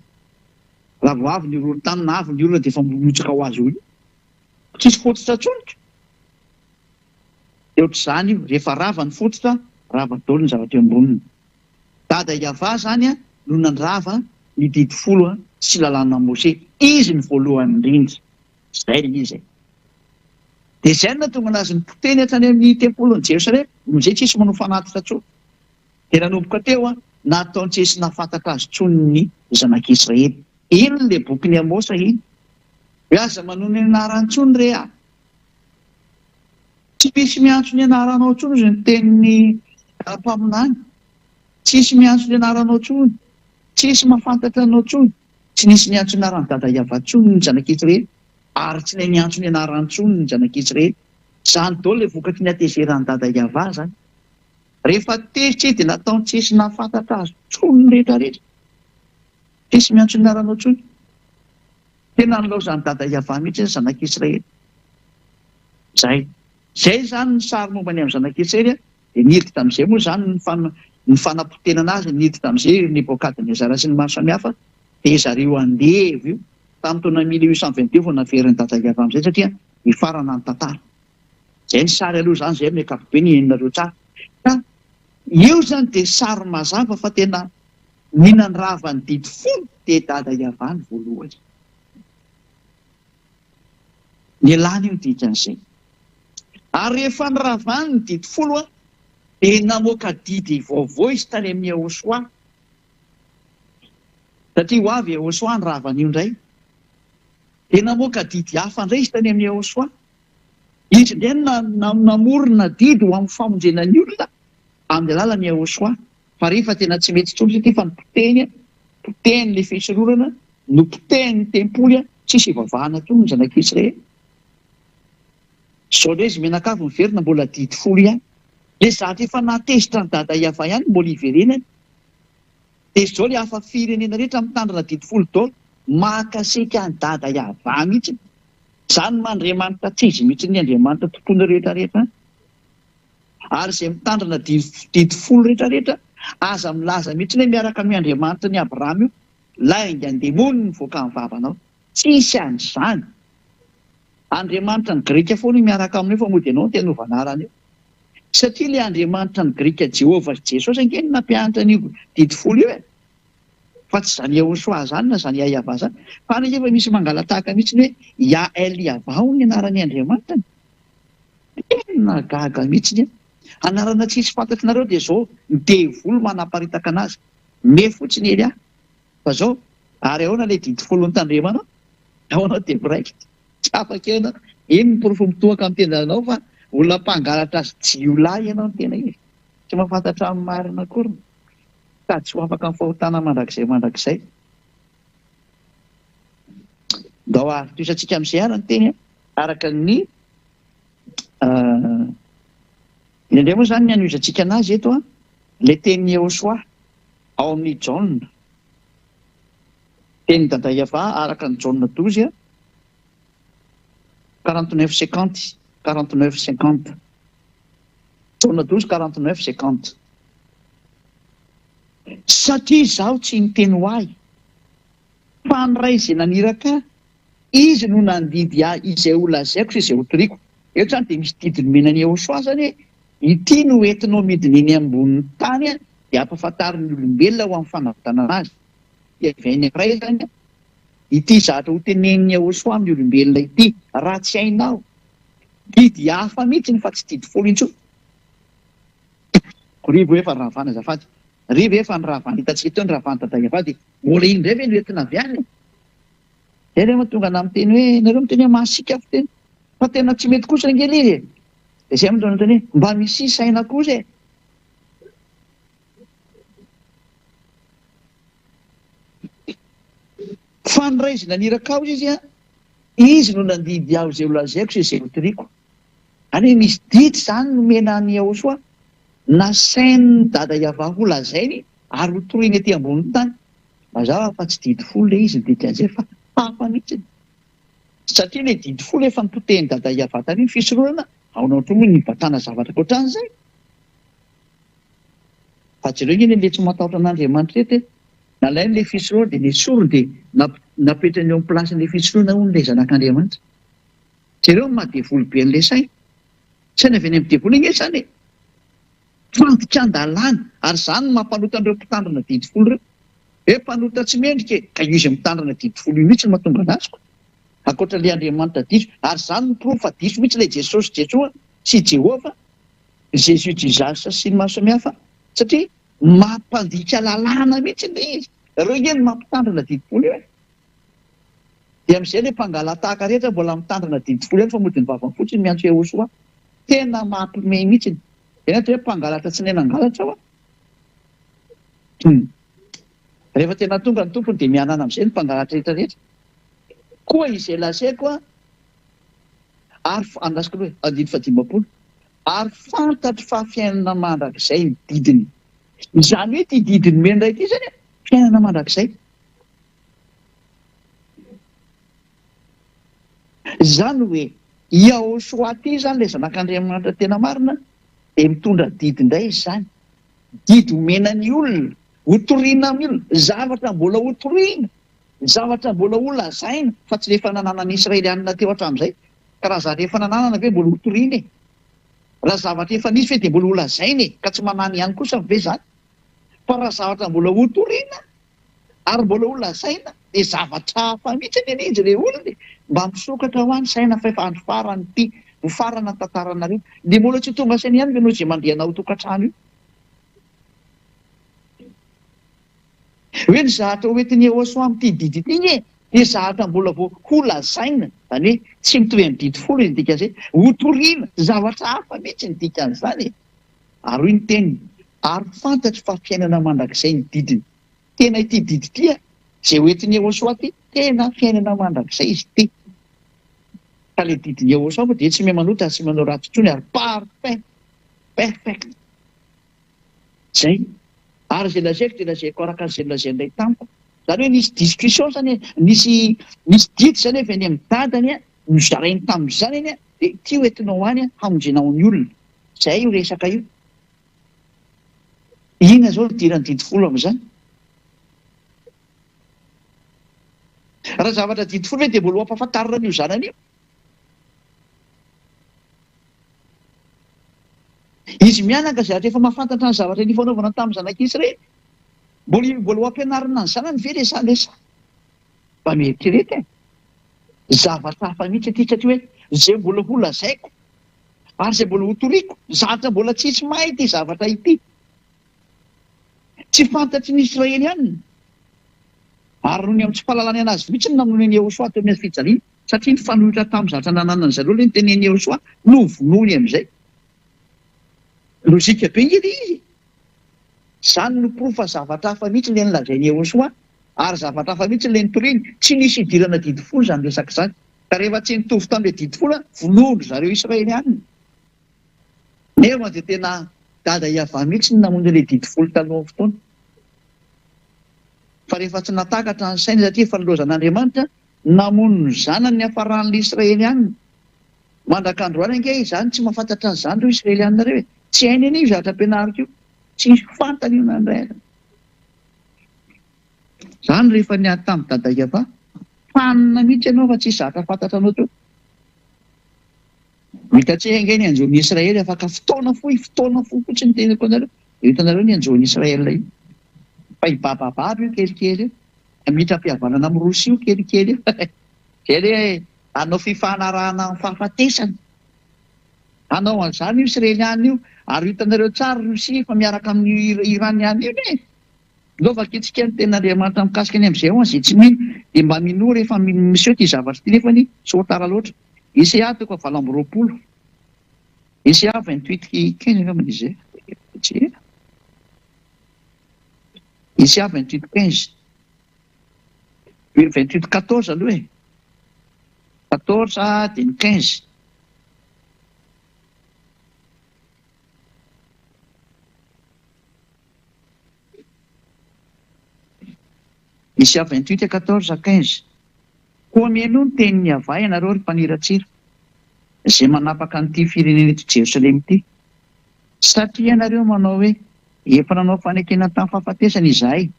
raha vo avy ny orony tany na avy ny orona dia efa mimotsaka ho azy io tsisy fototra tsonika ohatr'izany io rehefa rava ny fototra rava daholo ny zavatra eo amboniny dada Iava zany a no nandrava ny didy folo sy lalàna Mose izy ny voalohany indrindra zay le izy dia zay no natonga anazy ny poteny hatrany amin'ny tempoly ny Jerosalema amizay tsisy manao fanatitra tsony dia nanomboka teo nataony tsy esy nafantatra azy tsony ny zanak'Israely iny le bokyny Amosa iny hoe aza manohy ny anarany tsony re tsy misy miantso ny anaranao tsony izy ny tenin'ny ara-paminany tsisy miantso ny anaranao tsony tsisy mahafantatra anao tsony tsy nisy niantso ny anaran'ny dada Iava tsony ny zanak'Israely ary tsy nay niantso ny anarany tsony ny zanak'Israely zany daholo le vokatry ny atezeran'ny dada Iava zany rehefa tezitra dia nataony tsy esy nahafantatra azy tsony rehetrarehetra tsisy miantso ny anaranao tsony tena nilaozany dada Iava mihitsy ny zanak'Israely zay zany ny sary mombany amin'ny zanak'Israely dia niditra tamin'izay moa zany ny fanapotena anazy niditra tamin'izay Nebokadnezara sy ny maro samihafa dia zareo andevy io tamin'ny taona 1822 vao naveriny dada Iava amin'izay satria mifarana ny tantara zay ny sary aloha zany zay amin'ny ankapobeny henonareo tsara ka io zany dia sary mazava fa tena ninandrava ny didy folo dia dada Iava ny voalohany ny elany io ny dikan'izay ary rehefa nyravany ny didy folo dia namoaka didy vaovao izy tany amin'ny Ahosoa satria ho avy Ahosoa ny ravan'io indray dia namoaka didy hafa indray izy tany amin'ny Ahosoa izy indray namorona didy ho amin'ny famonjenany olona amin'ny alalan'ny Ahosoa fa rehefa tena tsy mety tsony satria fa nipoteny le fisororana no poteny ny tempoly tsisy ivavahana tsony ny zanak'Israely zao le izy menakavy miverina mbola didy folo ihany le zatra efa natezitra ny dada Iava ihany mbola iverenany dia zao le hafa firenena rehetra mitandrina didy folo daholo mahakasika ny dada Iava mihitsy zany mandriamanitra tsy izy mihitsy ny Andriamanitra tontolo rehetrarehetra ary izay mitandrina didy folo rehetrarehetra aza milaza mihitsy hoe miaraka amin'ny Andriamanitra ny Abrahama io lainga andemony ny voaka amin'ny vavanao tsisy an'izany Andriamanitra ny Grika foana miaraka amin'io fa mody ianao ny tena ovanarany io satria le Andriamanitra ny Grika Jehovah Jesosy angeny nampianatra an'io didy folo io fa tsy zany Ahosoa zany na zany Iava zany fa nefa misy mangalatahaka mihitsy hoe Yael Iava ny anaran'ny Andriamanitra tena gaga mihitsy anarana tsisy fantatrinareo dia zao ny devolo manaparitaka anazy me fotsiny ely fa zao ary ahoana le didy folo ny tandremanao ahoanao dia viraikitra tsy afaka eo anao iny ny porofo mitohaka amin'ny tendanao fa olona mpangalatra azy jiolahy ianao ny tena izy tsy mahafantatra amin'ny marina akory sady tsy ho afaka amin'ny fahotana mandrakizay dao ary toisantsika amin'izay ara ny teny araka ny indray moa zany ny anoizantsika anazy eto le tenin'ny Ahosoa ao amin'ny Jaona teny dada Iava araka ny Jaona 12 49-50 49-50 Jaona 12 49-50 satria izaho tsy niteny ho ahy fa ny ray izay naniraka izy no nandidy izay ho lazaiko sy izay ho toriko eto zany dia misy didiny menany Ahosoa zany ity no entinao midiny eny ambonin'ny tany dia ampahafantarin'ny olombelona ho amin'ny fanavotana anazy dia vainy ray zany ity zatra ho tenen'ny Ahosoa amin'ny olombelona ity raha tsy hainao didy hafa mihitsy ny fa tsy didy folo intsony korivo efa ravana azafady riva efa ny ravany hitantsika teo ny ravany Tadayava dia mbola iny ndray ve no entina avy any rehefa tonga ana miteny hoe nareo miteny hoe mahasika fo teny fa tena tsy mety kosa angely izy dia zay mitondra teny hoe mba misy saina kosa e. Fandraisina nirakaozy izy a izy no nandidy aho zay olazaiko sy zay hotoriako any hoe misy didy zany nomena ny Ahosoa na sainy Dadayava ho lazainy ary hotoriany aty ambony tany mazava fa tsy didy folo le izy didy an'izay fa hafa mihitsy satria le didy folo efa nitoteny Dadayava tany ny fisorohana aonao tro moa ny batana zavatra koatran'izay fa jereo ngeny le tsy matahotra an'Andriamanitra rety nalainy le fisorohana dia nesorony dia napetrany eo amin'ny plasin'le fisorohana hono le zanak'Andriamanitra jereo mahadevoly be an'ilay saina saina avy any amin'ny devoly iny zany fantika an-dalàna ary zany mampanota an'ireo mpitandrina didy folo ireo hoe mpanota tsy mendrika ka izy mitandrina didy folo io mihitsy no mahatonga an'azy ankoatra le Andriamanitra diso ary zany miprofo fa diso mihitsy ilay Jesosy Jesoa sy Jehova Jésus Jesus sy ny maro samihafa satria mampandika lalàna mihitsy le izy ireo ngeny mampitandrina didy folo io dia amin'izay le mpangala tahaka rehetra mbola mitandrina didy folo ihany fa mody ny vavany fotsiny miantso Ahosoa tena mampime mihitsy ena hoe mpangalatra tsy nenangalatra ao rehefa tena tonga ny tompony dia mianana amin'izay ny mpangalatra rehetrarehetra koa izay lazaiko a ary andasiko hoe andiny fadimapolo ary fantatro fa fiainana mandrakizay ny didiny izany hoe ty didiny mendray ity zany fiainana mandrakizay zany hoe i Ahosoa ty zany le zanak'Andriamanitra tena marina dia mitondra didy indray izy zany didy omena ny olona hotoriana amin'ny olona zavatra mbola hotoriana zavatra mbola holazaina fa tsy le fananana ny Israelianina teo hatramin'izay ka raha zany efa nananana ve mbola hotoriana e raha zavatra efa nisy ve dia mbola holazaina e ka tsy manana ihany kosa ve zany fa raha zavatra mbola hotoriana ary mbola holazaina dia zavatra hafa mihitsy ny izy le olona mba misokatra ho any saina fa efa andro farany ity ho farana tantaranareo dia mbola tsy tonga saina ihany venao izay mandehana ho tokantrano io hoe ny zahatra hoentin'ny Ahosoa amin'ity didy ity e dia zahatra mbola vo holazaina zany hoe tsy mitovy amin'ny didy folo izy dika zay hotoriana zavatra hafa mihitsy ny dikan'izany ary hoy ny teniny ary fantatro fa fiainana mandrakizay ny didiny tena ity didy ity a zay hoentin'ny Ahosoa ty tena fiainana mandrakizay izy ity ka le didiny Ahosoa dia tsy manota sy manao ratsy intsony ary parfait perfect zay ary zay lazaiko dia lazaiko araka an'izay lazain'ilay tamiko zany hoe nisy discussion zany nisy didy zany avy any amin'ny dadany a nozarainy tamin'izany iny a dia ty hoentinao any a hamonjenao ny olona zay io resaka io inona zao dirany didy folo amin'izany raha zavatra didy folo hoe dia mbola hoampahafantarina an'io zanany io izy mianaka zavatra efa mahafantatra ny zavatra ny fanaovana tamin'ny zanak'Israely mbola ho ampianarina ny zanany ve le salesa mba mieritreretra zavatra hafa mihitsy aty satria hoe zay mbola holazaiko ary zay mbola hotoriako zavatra mbola tsisy mahay ity zavatra ity tsy fantatry ny Israely ihany ary ny amin'ny tsy fahalalany anazy mihitsy ny namoneny Ahosoa teo amin'ny fijaliana satria ny fanohitra tamin'ny zavatra nananany zareo le nyteneny Ahosoa no vonoiny amin'izay lozika be ngely izy zany no profa zavatra hafa mihitsy le nilazainy Ahosoa ary zavatra hafa mihitsy le nitoriany tsy nisy idirana didy folo zany resaka zany ka rehefa tsy nitovy tamin'le didy folo vonono zareo Israely ihany nefa dia tena Dadayava mihitsy ny namonjy le didy folo talohan'ny fotoana fa rehefa tsy natakatra ny saina satria efa nilozan'Andriamanitra namono ny zanany hafaran'le Israely ihany mandrak'androany ange izany tsy mahafantatra ny zany reo Israelianina reo e tsy hainy anie io zavatra ampianariko io tsy fantany io nandray zany rehefa niady tamin'ny Dadayava fanina mihitsy ianao fa tsy zavatra fantatra anao teo hitantsika ange ny anjoan'ny Israely afaka fotoana fo fotsiny tenako anareo hitanareo ny anjoan'ny Israely io fa ibabababa io kelikely io mitra-pihavanana amin'ny Rosia io kelikely io zay hoe hanao fifanarahana amin'ny fahafatesana Hanao an'izany io Israeliana io, ary hitanareo tsara Rosia fa miaraka amin'ny Iraniana io ne. Lova kitsika ny ten'Andriamanitra mikasika any amin'izay izay tsy mino dia mba mino rehefa miseho ty zavatra ty nefany tsy ho tara loatra. Isaiah toko 7:20. Isaiah 28:15 angambany izay. Isaiah 28:15. 28:14 aloha e. 14 dia ny 15. Isaiah 28:14-15. Koa mieno ny tenin'ny avay ianareo ry mpaniratsira, izay manapaka an'ity firenena eto Jerosalema ity. Satria ianareo manao hoe efa nanao fanekena tamin'ny fahafatesana izahay,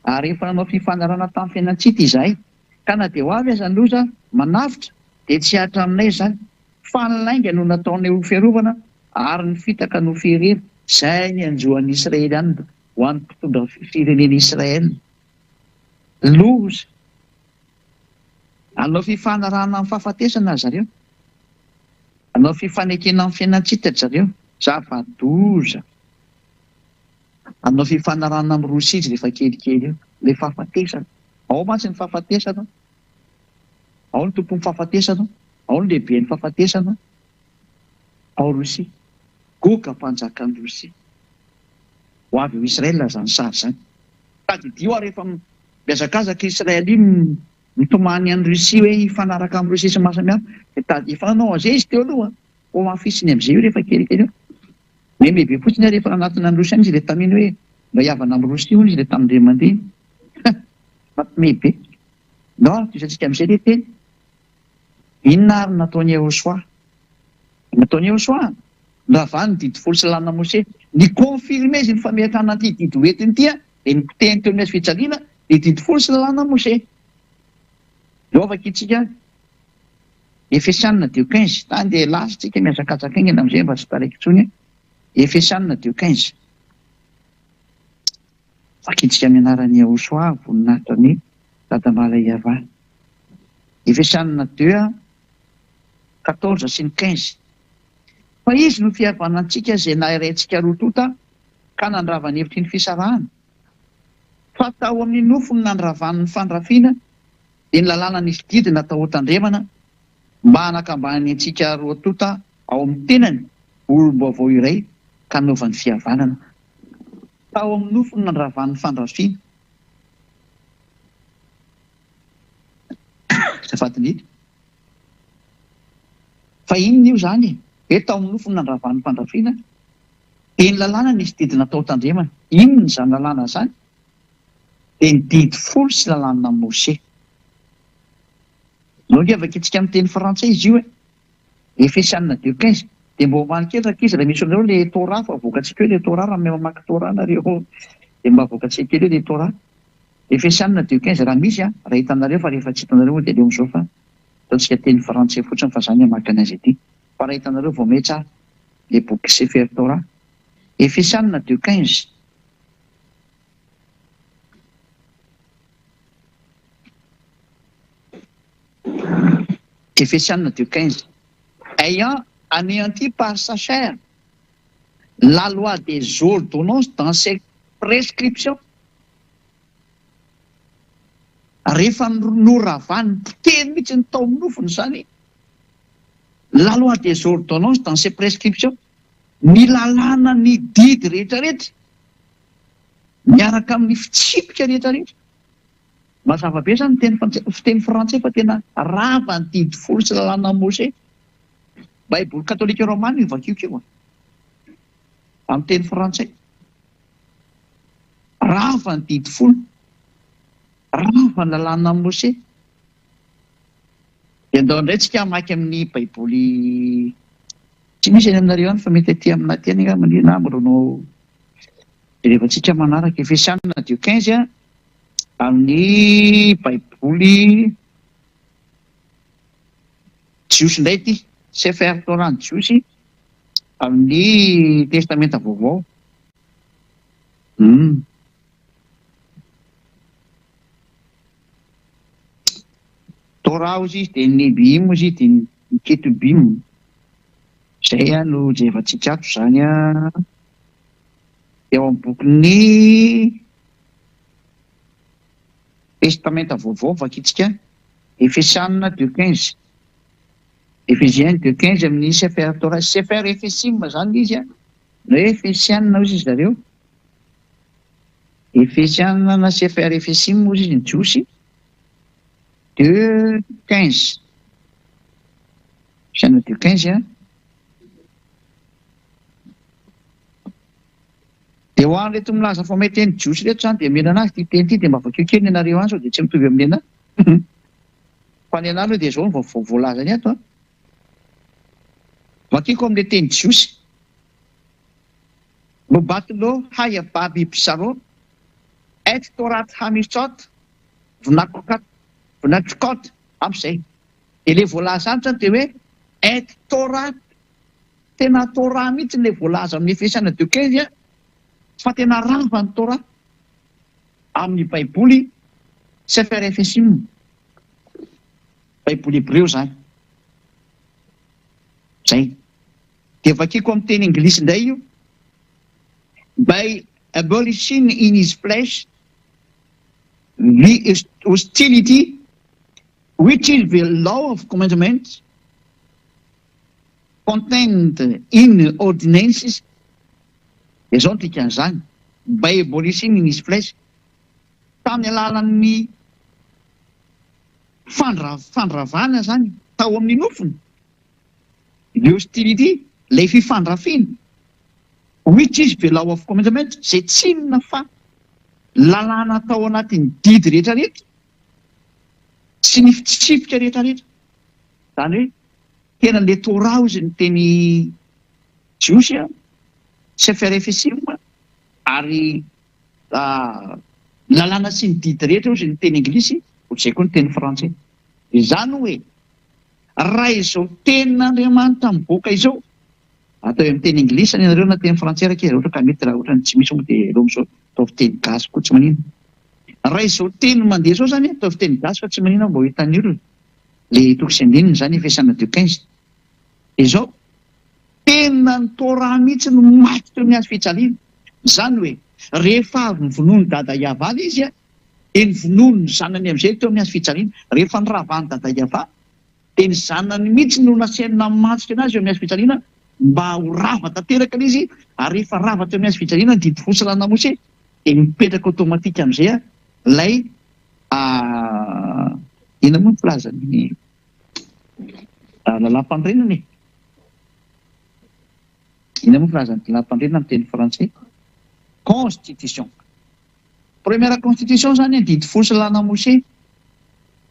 ary efa nanao fifanarana tamin'ny fiainatsita izahay, ka na dia ho avy aza ny loza manavitra dia tsy hatra aminay izany. Fa ny lainga no nataonay ho fiarovana, ary ny fitaka no fiherery. Izay ny anjoan'ny Israeliana ho an'ny mpitondra firenena Israel. Loza anao fifanarana amin'ny fahafatesana zareo, anao fifanekena amin'ny fiainatsita zareo, zava-doza. Anao fifanarana amin'ny Rosia rehefa kelikely eo, ilay fahafatesana. Ao mantsy ny fahafatesana, ao ny tompon'ny fahafatesana, ao ny lehiben'ny fahafatesana, ao Rosia. Goka mpanjakan'ny Rosia. Ho avy ho Israel zany sary zany. Tadidio rehefa miazakazaka Israel iny mitomany an'ny Rosia hoe hifanaraka amin'ny Rosia sy maro samihafa, dia tady efa nanao an'izay izy teo aloha, ho mafisiny amin'izay io rehefa kelikely eo. Mebe fotsiny rehefa nanatona ny Rosia izy ilay taminy hoe mba hiavana amin'ny Rosia hono izy ilay tamin'indray mandeha. Mampimebe. No, isatsika amin'izay ilay teny. Inona ary nataony Yehosoa? Nataony Yehosoa nravany didy folo sy lalàna Mose. Ny confirme izy ny fametrahana an'ity didy hoentiny ity, dia ny teny teo amin'ny fijaliana ny didy folo sy lalàna Mose. Lovaka itsika Efesianina 2:15. Tany dia lasitsika miazakazaka iny amin'izay mba tsy taraiky intsony. Efesianina 2:15. Fakitsika amin'ny anaran'i Yehosoa voninahitra ny dadamala Iavana. Efesianina 2:14 sy ny 15. Fa izy no fihavana antsika izay nahiraintsika roa tota ka nandrava ny hevitry ny fisarahana. Fa tao amin'ny nofo ny nandravan'ny fandrafiana dia ny lalàna nisy didy natao ho-tandremana mba hanakambany antsika roa tota ao amin'ny tenany olombavao iray ka novan'ny fihavanana. Tao amin'ny nofo ny nandravan'ny fandrafiana. Safatiny fa inona io zany? Tao amin'ny nofo ny nandravan'ny fandrafiana dia ny lalàna nisy didy natao ho-tandremana. Inona izany lalàna zany? Dia ny didy folo sy lalàna Mose. Nogevaka itsika amin'ny teny frantsay izy io e. Efesianina 2:15. Dia mba homan'ny kely rakizy raha misy anareo ilay Torah, fa avoakantsika hoe ilay Torah raha mamaky Torah nareo, dia mba avoakantsika kely hoe ilay Torah. Efesianina 2:15 raha misy raha hitanareo, fa rehefa tsy hitanareo dia leo amin'izao fa ataontsika teny frantsay fotsiny fa izany hamaky anazy ity. Fa raha hitanareo vao may tsara ilay boky Sefer Torah. Efesianina 2:15. Efesianina 2:15. Ayant anéanti par sa chair la loi des ordonnances dans ses prescriptions. Rehefa noravany teny mihitsy ny tao nofony zany, la loi des ordonnances dans ses prescriptions, ny lalàna ny didy rehetrarehetra miaraka amin'ny fitsipika rehetrarehetra. Mazava be zany fiteny frantsay fa tena rava ny didy folo sy lalàna Mose. Baiboly katolika romana io vakiokio amin'ny teny frantsay. Rava ny didy folo, rava ny lalàna Mose. Dia andao indray tsika hamaky amin'ny baiboly tsy misy any aminareo any fa mety aty amina ty any angambany na amin'ireo rehefa tsika manaraka Efesianina 2:15 amin'ny baiboly jiosy indray ty, Sefer Torah ny jiosy amin'ny testamenta vaovao. Torah ozy izy dia ny Nebim ozy dia ny Ketubim. Zay no jefa-tsika ato zany eo amin'ny bokin'ny testamenta vaovao vakitsika Efesianina 2:15. Ephésiens 2:15 amin'ny Sefer Torah, Sefer Efesim zany izy na Efesianina ozy izy zareo. Efesianina na Sefer Efesim ozy izy ny jiosy 2:15. Efesianina 2:15 dia ho any reto milaza fa mety ny jiosy reto zany dia mena anazy ty teny ty dia mba vakeo kely ianareo any sao dia tsy mitovy amin'ny anahy. Fa ny anahy aloha dia zao ny voalaza ny ato vakiko amin'ilay teny jiosy. Mobatilo haya baby pisaro et torat hamisot vnatrikot amin'izay. Ilay voalaza any zany dia hoe et torat, tena Torah mihitsy ilay voalaza amin'ny Efesianina 2:15 fa tena rava ny Torah amin'ny baiboly Sefer Efesim, baiboly hebreo zany. Zay. Dia vakiko amin'ny teny anglisy indray io. By abolishing in his flesh the hostility which is the law of commandments contained in ordinances. Izao ny tikan'izany. By abolishing in his flesh, tamin'ny alalan'ny fandravana zany tao amin'ny nofony. The hostility, ilay fifandrafiana, which is the law of commandment, zay tsinona fa lalàna tao anatin'ny didy rehetrarehetra sy ny fitsipika rehetrarehetra. Zany hoe tena le Torah ozy ny teny jiosy Sefer Efesim ary lalàna sy ny didy rehetra ozy ny teny anglisy, ohatr'izay koa ny teny frantsay. Izany hoe raha izao tenin'Andriamanitra miboaka izao atao amin'ny teny anglisy ny anareo na teny frantsay raha ohatra ka mety raha ohatra ny tsy misy moa dia elo amin'izao atao fiteny gasy koa tsy manino. Raha izao teny mandeha izao zany atao fiteny gasy fa tsy manino mba ho hitan'ny olona le toko sy andininy zany Efesianina 2:15. Izao tena ny Torah mihitsy no maty teo amin'ny hazo fijaliana. Zany hoe rehefa avy nyvonoany dada Iava izy dia nyvonoany ny zanany amin'izay teo amin'ny hazo fijaliana. Rehefa niravany dada Iava dia ny zanany mihitsy no nasiana matsika anazy eo amin'ny hazo fijaliana mba ho rava tanteraka izy, ary rehefa rava teo amin'ny hazo fijaliana didy fosy rana Mose dia mipetraka automatika amin'izay ilay ina moa ny filazany lalam-pandrenana e. Ina moa filazany lalam-pandrenana amin'ny teny frantsay? Constitution. Première constitution zany didy fosy rana Mose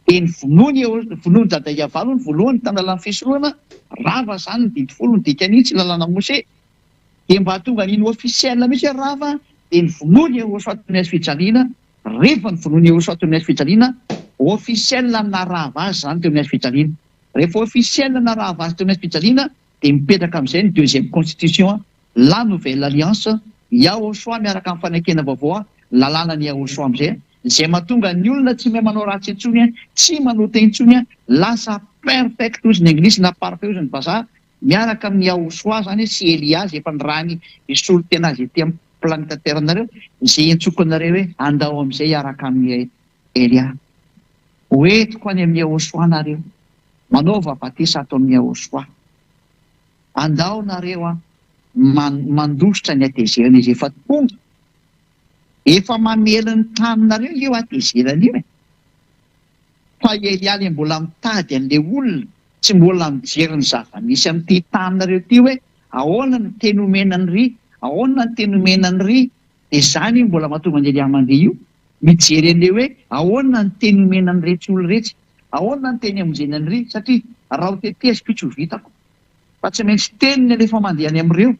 dia ny vonoany dada Iava ny voalohany tanalan'ny fisorohana, rava zany ny didy folo ny dikanitsy lalàna Mose. Dia mba tonga n'iny ofisiel mihitsy rava dia ny vonoany Jehoshua teo amin'ny hazo fijaliana. Rehefa ny vonoany Jehoshua teo amin'ny hazo fijaliana, ofisiel narava azy zany teo amin'ny hazo fijaliana. Rehefa ofisiel narava azy teo amin'ny hazo fijaliana dia mipetraka amin'izay ny deuxième constitution, la nouvelle alliance, Jehoshua miaraka amin'ny fanekena vaovao, lalànan'ny Jehoshua amin'izay, izay mahatonga ny olona tsy mahay manao ratsy intsony, tsy manao teny intsony, lasa perfect ozy ny anglisy na parfait ozy ny vazaha, miaraka amin'ny Jehoshua zany sy Elia izay efa nirany isolo tena azy ety amin'ny planeta Terre nareo, izay entsokonareo hoe andao amin'izay hiaraka amin'ny Elia. Hoentiko any amin'ny Jehoshua nareo, manaova batisa ato amin'ny Jehoshua. Andao nareo mandositra ny atezerana izy efa tonga. Efa mamela ny taninareo io atezerana io e. Fa Elia le mbola mitady an'ilay olona, tsy mbola mijery ny zava-misy amin'ity taninareo ty hoe ahoana ny teny omenany ry, ahoana ny teny omenany ry. Dia zany mbola mahatonga ny Elia mandeha io mijery an'ilay hoe ahoana ny teny omenany rehetra olona rehetra, ahoana ny teny amonjenany ry, satria raha ho teteziko tsy ho vitako. Fa tsy maintsy teniny rehefa mandeha any amin'ireo.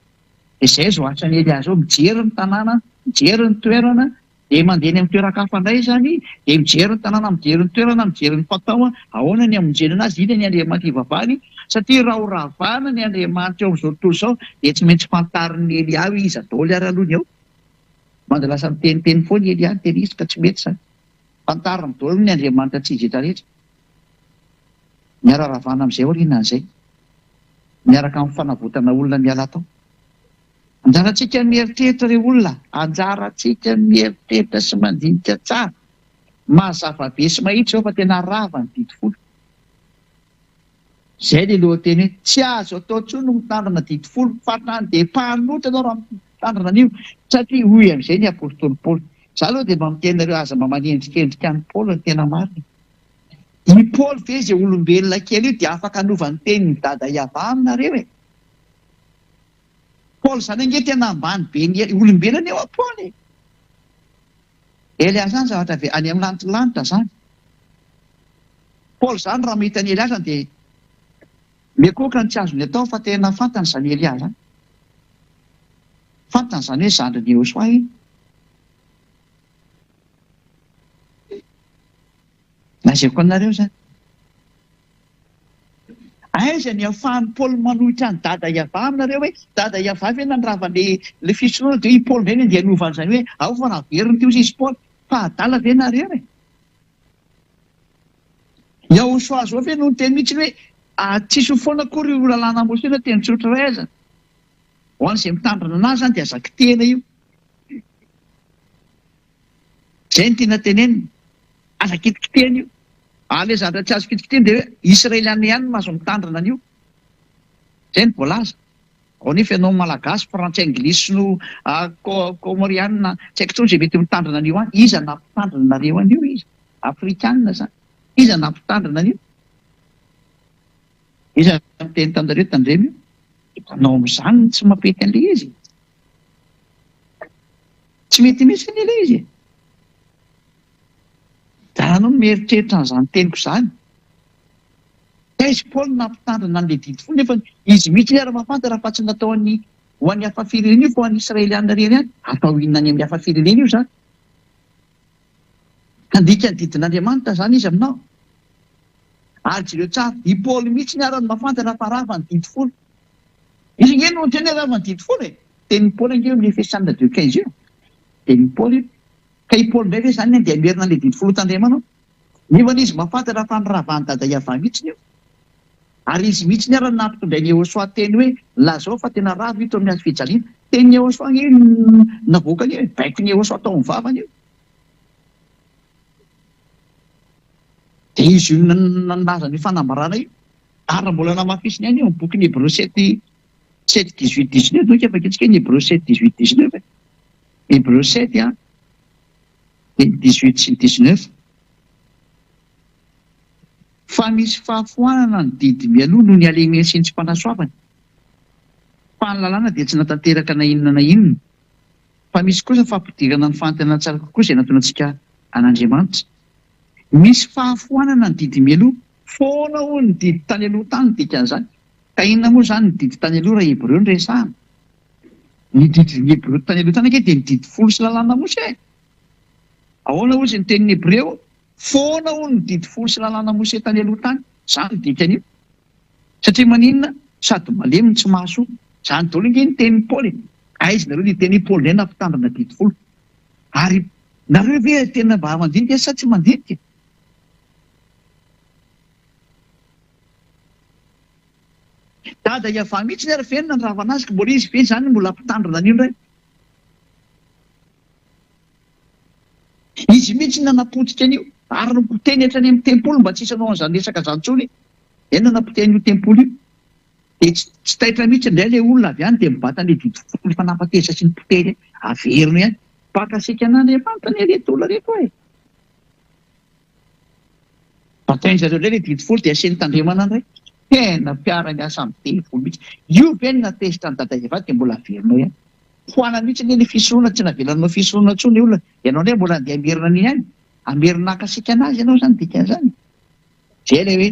Dia izay zao asan'ny Elia zao mijery ny tanàna, mijery ny toerana, dia mandeha any amin'ny toeran-kafa indray zany, dia mijery ny tanàna, mijery ny toerana, mijery ny fatao, ahoana ny amonjena azy, iny ny Andriamanitra hivavahany, satria raha ho ravana ny Andriamanitra eo amin'izao tontolo izao dia tsy maintsy fantarin'ny Elia hoe iza daholo ary alohany ao. Manda lasa miteniteny foana Elia ny teny izy ka tsy mety zany. Fantariny daholo ny Andriamanitra tsy izy rehetra rehetra. Miara ravana amin'izay aorianan'izay. miaraka amin'ny fanavotana olona miala tao. Anjaratsika mieritreritra ireo olona, anjaratsika mieritreritra sy mandinika tsara. Mazava be sy mahitsy ao fa tena rava ny didifolo. Izay ny lohateny hoe tsy azo atao intsony no mitandrina didifolo, fa dia mpanotra ianao raha mitandrina an'io, satria hoy amin'izay ny apôstôly Paoly. Izaho aloha dia mba miteny nareo aza mba manendrikendrika ny Paoly ny tena marina. I Paoly ve izay olombelona kely io dia afaka hanova ny tenin'ny dada Iava aminareo e. Paoly izany ange tena ambany be ny olombelona eo a Paoly. Elias izany zavatra any amin'ny lanitra izany. Paoly izany raha mahita ny Elias dia mekoka ny tsy azony atao fa tena fantany izany Elias izany. Fantany izany hoe zandriny Jehosoa iny. Lazaiko anareo izany. Aiza ny ahafahan'ny Paoly manohitra ny dada Iava aminareo hoe dada Iava ve nandravan'ilay fisoroana dia i Paoly ve dia hanovany izany hoe ao fa naveriny teo izy Paoly fa adala ve nareo e. Jehosoa zao ve no teny mihitsy hoe tsisy foana akory io lalàna Mose na teny tsotra ray aza. Ho an'izay mitandrina anazy izany dia azaky tena io. Izay no tiana tenenina. Aza kitikitena io. Ilay zavatra tsy azo kitikitena dia hoe Israeliana ihany mahazo mitandrina an'io. Izay no voalaza. Ao nefa ianao malagasy, frantsay, anglisy no komoriana, tsy haiko intsony izay mety mitandrina an'io any. Iza nampitandrina anareo an'io izy. Afrikanina izany. Iza nampitandrina an'io. Iza miteny tanareo tandremo io. Itanao amin'izany tsy mampety an'ilay izy. Tsy mety mihitsy an'ilay izy. Daranao mieritreritra an'izany teniko izany. Izy Paoly nampitandrina an'ilay didifolo nefa izy mihitsy raha mahafantatra raha fa tsy natao ho an'ny hafa firenena io fa ho an'ny Israeliana reny ihany. Atao inona any amin'ny hafa firenena io izany. Handika ny didin'Andriamanitra izany izy aminao. Ary ireo tsara, i Paoly mihitsy ny arany mahafantatra fa rava ny didifolo. Izy nge no teny rava ny didifolo e. Tenin'ny Paoly ange amin'ny Efesiana 2:15 io. Tenin'ny Paoly. Ka i Paoly indray ve izany dia amerina an'ilay didifolo tandremanao. Nefa izy mahafantatra fa nyravany dada Iava mihitsy io. Ary izy mihitsy ny arany nampitondray ny Jehosoa teny hoe lazao fa tena rava ito amin'ny azy fijaliana. Teny Jehosoa nge navoaka ny hoe baiko ny Jehosoa tao amin'ny vavany io. Dia izy io nalaza ny fanambarana io. Ary mbola namafisiny ihany eo amin'ny boky ny Hébreux 7:18-19 no afaka antsika ny Hébreux 7:18-19. Hébreux 7 18 sy 19. Fa misy fahafoanana ny didy mialoha noho ny alemeny sy ny tsy fanasoavany. Fa ny lalàna dia tsy natanteraka na inona na inona. Fa misy kosa fampidirana ny fahantena tsara kokoa izay nataonantsika an'Andriamanitra. Misy fahafoanana ny didy mialoha, foana ho ny didy tany aloha tany dikan'izany. Ka inona moa izany ny didy tany aloha raha Hébreux no resahana. Ny didy Hébreux tany aloha tany ange dia ny didifolo sy lalàna Mose. Ahoana ozy ny tenin'ny Hébreux, foana ho ny didifolo sy lalàna Mose tany aloha tany, izany dikan'io. Satria maninona? Sady malemy tsy mahasoa. Izany daholo ange ny tenin'ny Paoly. Aiza nareo ny tenin'ny Paoly indray nampitandrina didifolo. Ary nareo ve tena mba mandinika sa tsy mandinika? Dada Iava mihitsy ny arafenina ny ravana azy, mbola izy ve izany mbola ampitandrina an'io indray? Izy mihitsy nanapotika an'io, ary nopoteny hatrany amin'ny tempoly mba tsy hisanao an'izany resaka izany intsony. Eny nanapoteny io tempoly io. Dia tsy taitra mihitsy indray ilay olona avy any dia mibata an'ilay didifolo fanampatesa sy ny poteny averiny ihany. Pakasika an'Andriamanitra ny reto olona reto e. Batainy zareo indray ilay didifolo dia asiany tandremana indray. Tena mpiara miasa amin'ny telefolo mihitsy. Io ve ny natesitra ny dada Iava dia mbola averinao ihany. Foana mihitsy ny fisoroana, tsy navelanao fisoroana intsony olona. Ianao indray mbola andeha amerina an'iny ihany. Amerina akasika anazy ianao izany dikan'izany. Izay ilay hoe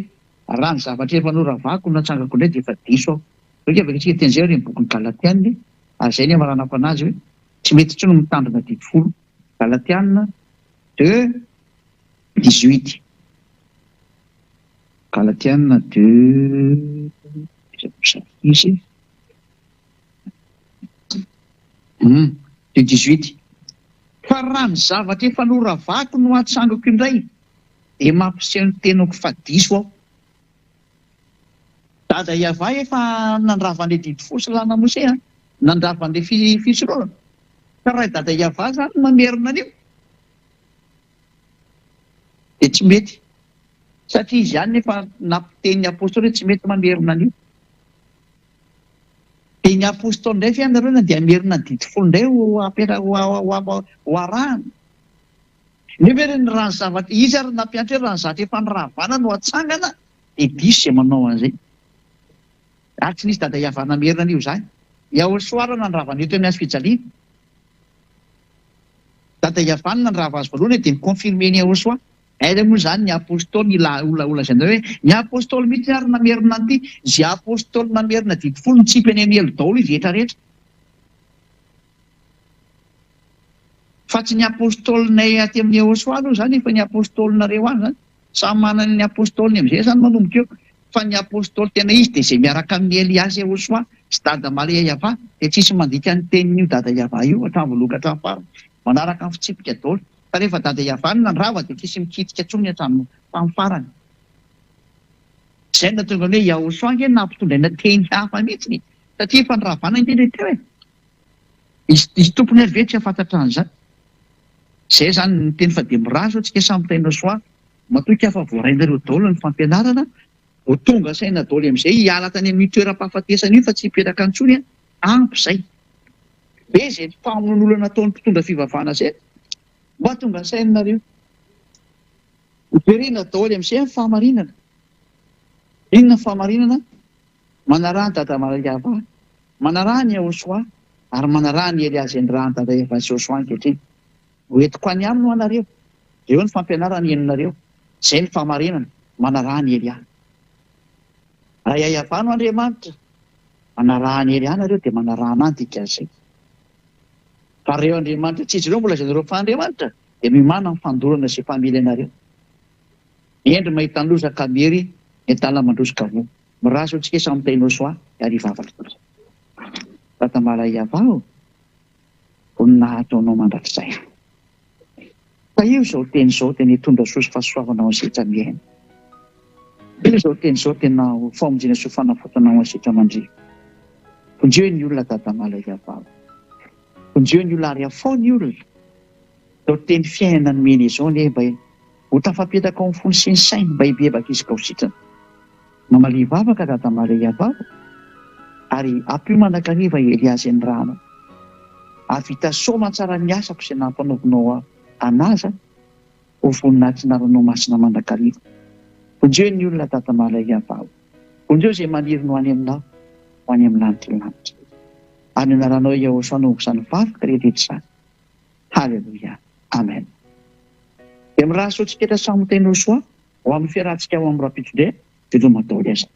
raha ny zavatra efa noravako natsangako indray dia efa diso aho. Rehefa avy antsika teny izay ny boky ny Galatiana. Ary izay ny amaranako anazy hoe tsy mety intsony mitandrina didifolo. Galatiana 2:18. Galatiana 2:18. Fa raha ny zavatra efa noravako no atsangako indray dia mampiseho ny tenako fa diso aho. Dada Iava efa nandrava an'ilay didy fosy lana Mose, nandrava an'ilay fisoroana. Ka raha dada Iava zany mamerina an'io, dia tsy mety. Satria izy ihany nefa nampiten'ny apôstôly hoe tsy mety mamerina an'io. Dia ny apôstôly indray fianarana dia amerina ny didy folo indray ho arahana. Nefa hoe ny raha zavatra izy ary nampianatra hoe raha ny zavatra efa niravana no atsangana, dia diso izay manao an'izay. Ary tsy nisy dada Iava namerina an'io izany. Yahosoa nandrava an'io teo amin'ny hazo fijaliana. Dada Iava nandrava azy voalohany dia nikonfirme ny Yahosoa. Aila moa izany ny apôstôly olazana hoe ny apôstôly mihitsy ary namerina an'ity, izay apôstôly namerina didy folo nitsipy any elo daholo izy rehetrarehetra. Fa tsy ny apôstôlinay aty amin'ny Yahosoa aloha zany, efa ny apôstôlinareo any zany. Samy manana ny apôstôliny amin'izay zany manomboka eo. Fa ny apôstôly tena izy dia izay miaraka amin'ny Eliasy Yahosoa sy dada Maria Iava, dia tsisy mandika ny tenin'io dada Iava io hatramin'ny voaloka hatramin'ny farany. Manaraka ny fitsipika daholo. Fa rehefa dada Iava nandrava dia tsisy mikitika tsony hatramin'ny farany. Izay natonga ny hoe Yahosoa ange nampitondraina teny hafa mihitsy, satria efa niravana indrindra teo e. Izy tompony ary ve tsy afantatra an'izany. Izay zany ny teny fa dia mirazo antsika samy teny Yahosoa. Matoa afa voarainareo daholo ny fampianarana, ho tonga saina daholo amin'izay hiala tany amin'ny toeram-pahafatesana io fa tsy hipetraka intsony ampy izay. Be izay famonoana nataon'ny mpitondra fivavahana izay. Mba tonga sainareo. Hiverina daholo amin'izay ny fahamarinana. Inona ny fahamarinana? Manaraha ny dada Maria Iava, manaraha ny Yahosoa, ary manaraha ny Eliasy raha ny dada Iava sy Yahosoa ankehitriny. Hoentiko any aminy ho anareo. Eo ny fampianarana henonareo. Izay ny fahamarinana, manaraha ny Elia. Raha Iava no Andriamanitra, manaraha ny Elia nareo dia manaraha an'any dikazay. Fa reo Andriamanitra tsy izy ireo mbola izanareo fa Andriamanitra, dia mimana ny fandorana sy family anareo. Endry mahita ny loza kamery, entala mandrosoka vo. Mirazo antsika samy teny Yahosoa, ary vavaka. Dada Maria Iava ho nahataonao mandrakizay. Fa io izao teny izao tena hitondra soa sy fahasoavana ho asitra miaina. Io izao teny izao tena famonjena sy fanafotana ho asitra mandria. Ponjeo ny olona dada Maria Iava. Ponjeo ny olona ary afao ny olona. Izao teny fiainana ny mena izao ny mba ho tafapetaka ao amin'ny fony sy ny sainy mba hibebaka izy ka ho sitrana. Mamalia vavaka dada Maria Iava, ary ampio manakariva Eliasy ny rano. Avita soma tsara ny asako izay nampanaovinao anazy ho voninahitry-naranao masina mandrakariva. Ponjeo ny olona dada Maria Iava. Ponjeo izay maniry no any aminao, ho any amin'ny lanitra lanitra. Any anaranao Yahosoa no izany vavaka rehetra izany. Halleluia. Amen. Dia miraha soa tsiketra samy teny Yahosoa, ho amin'ny fiarahantsika ao amin'ny rapitondray, dia loha matao leza.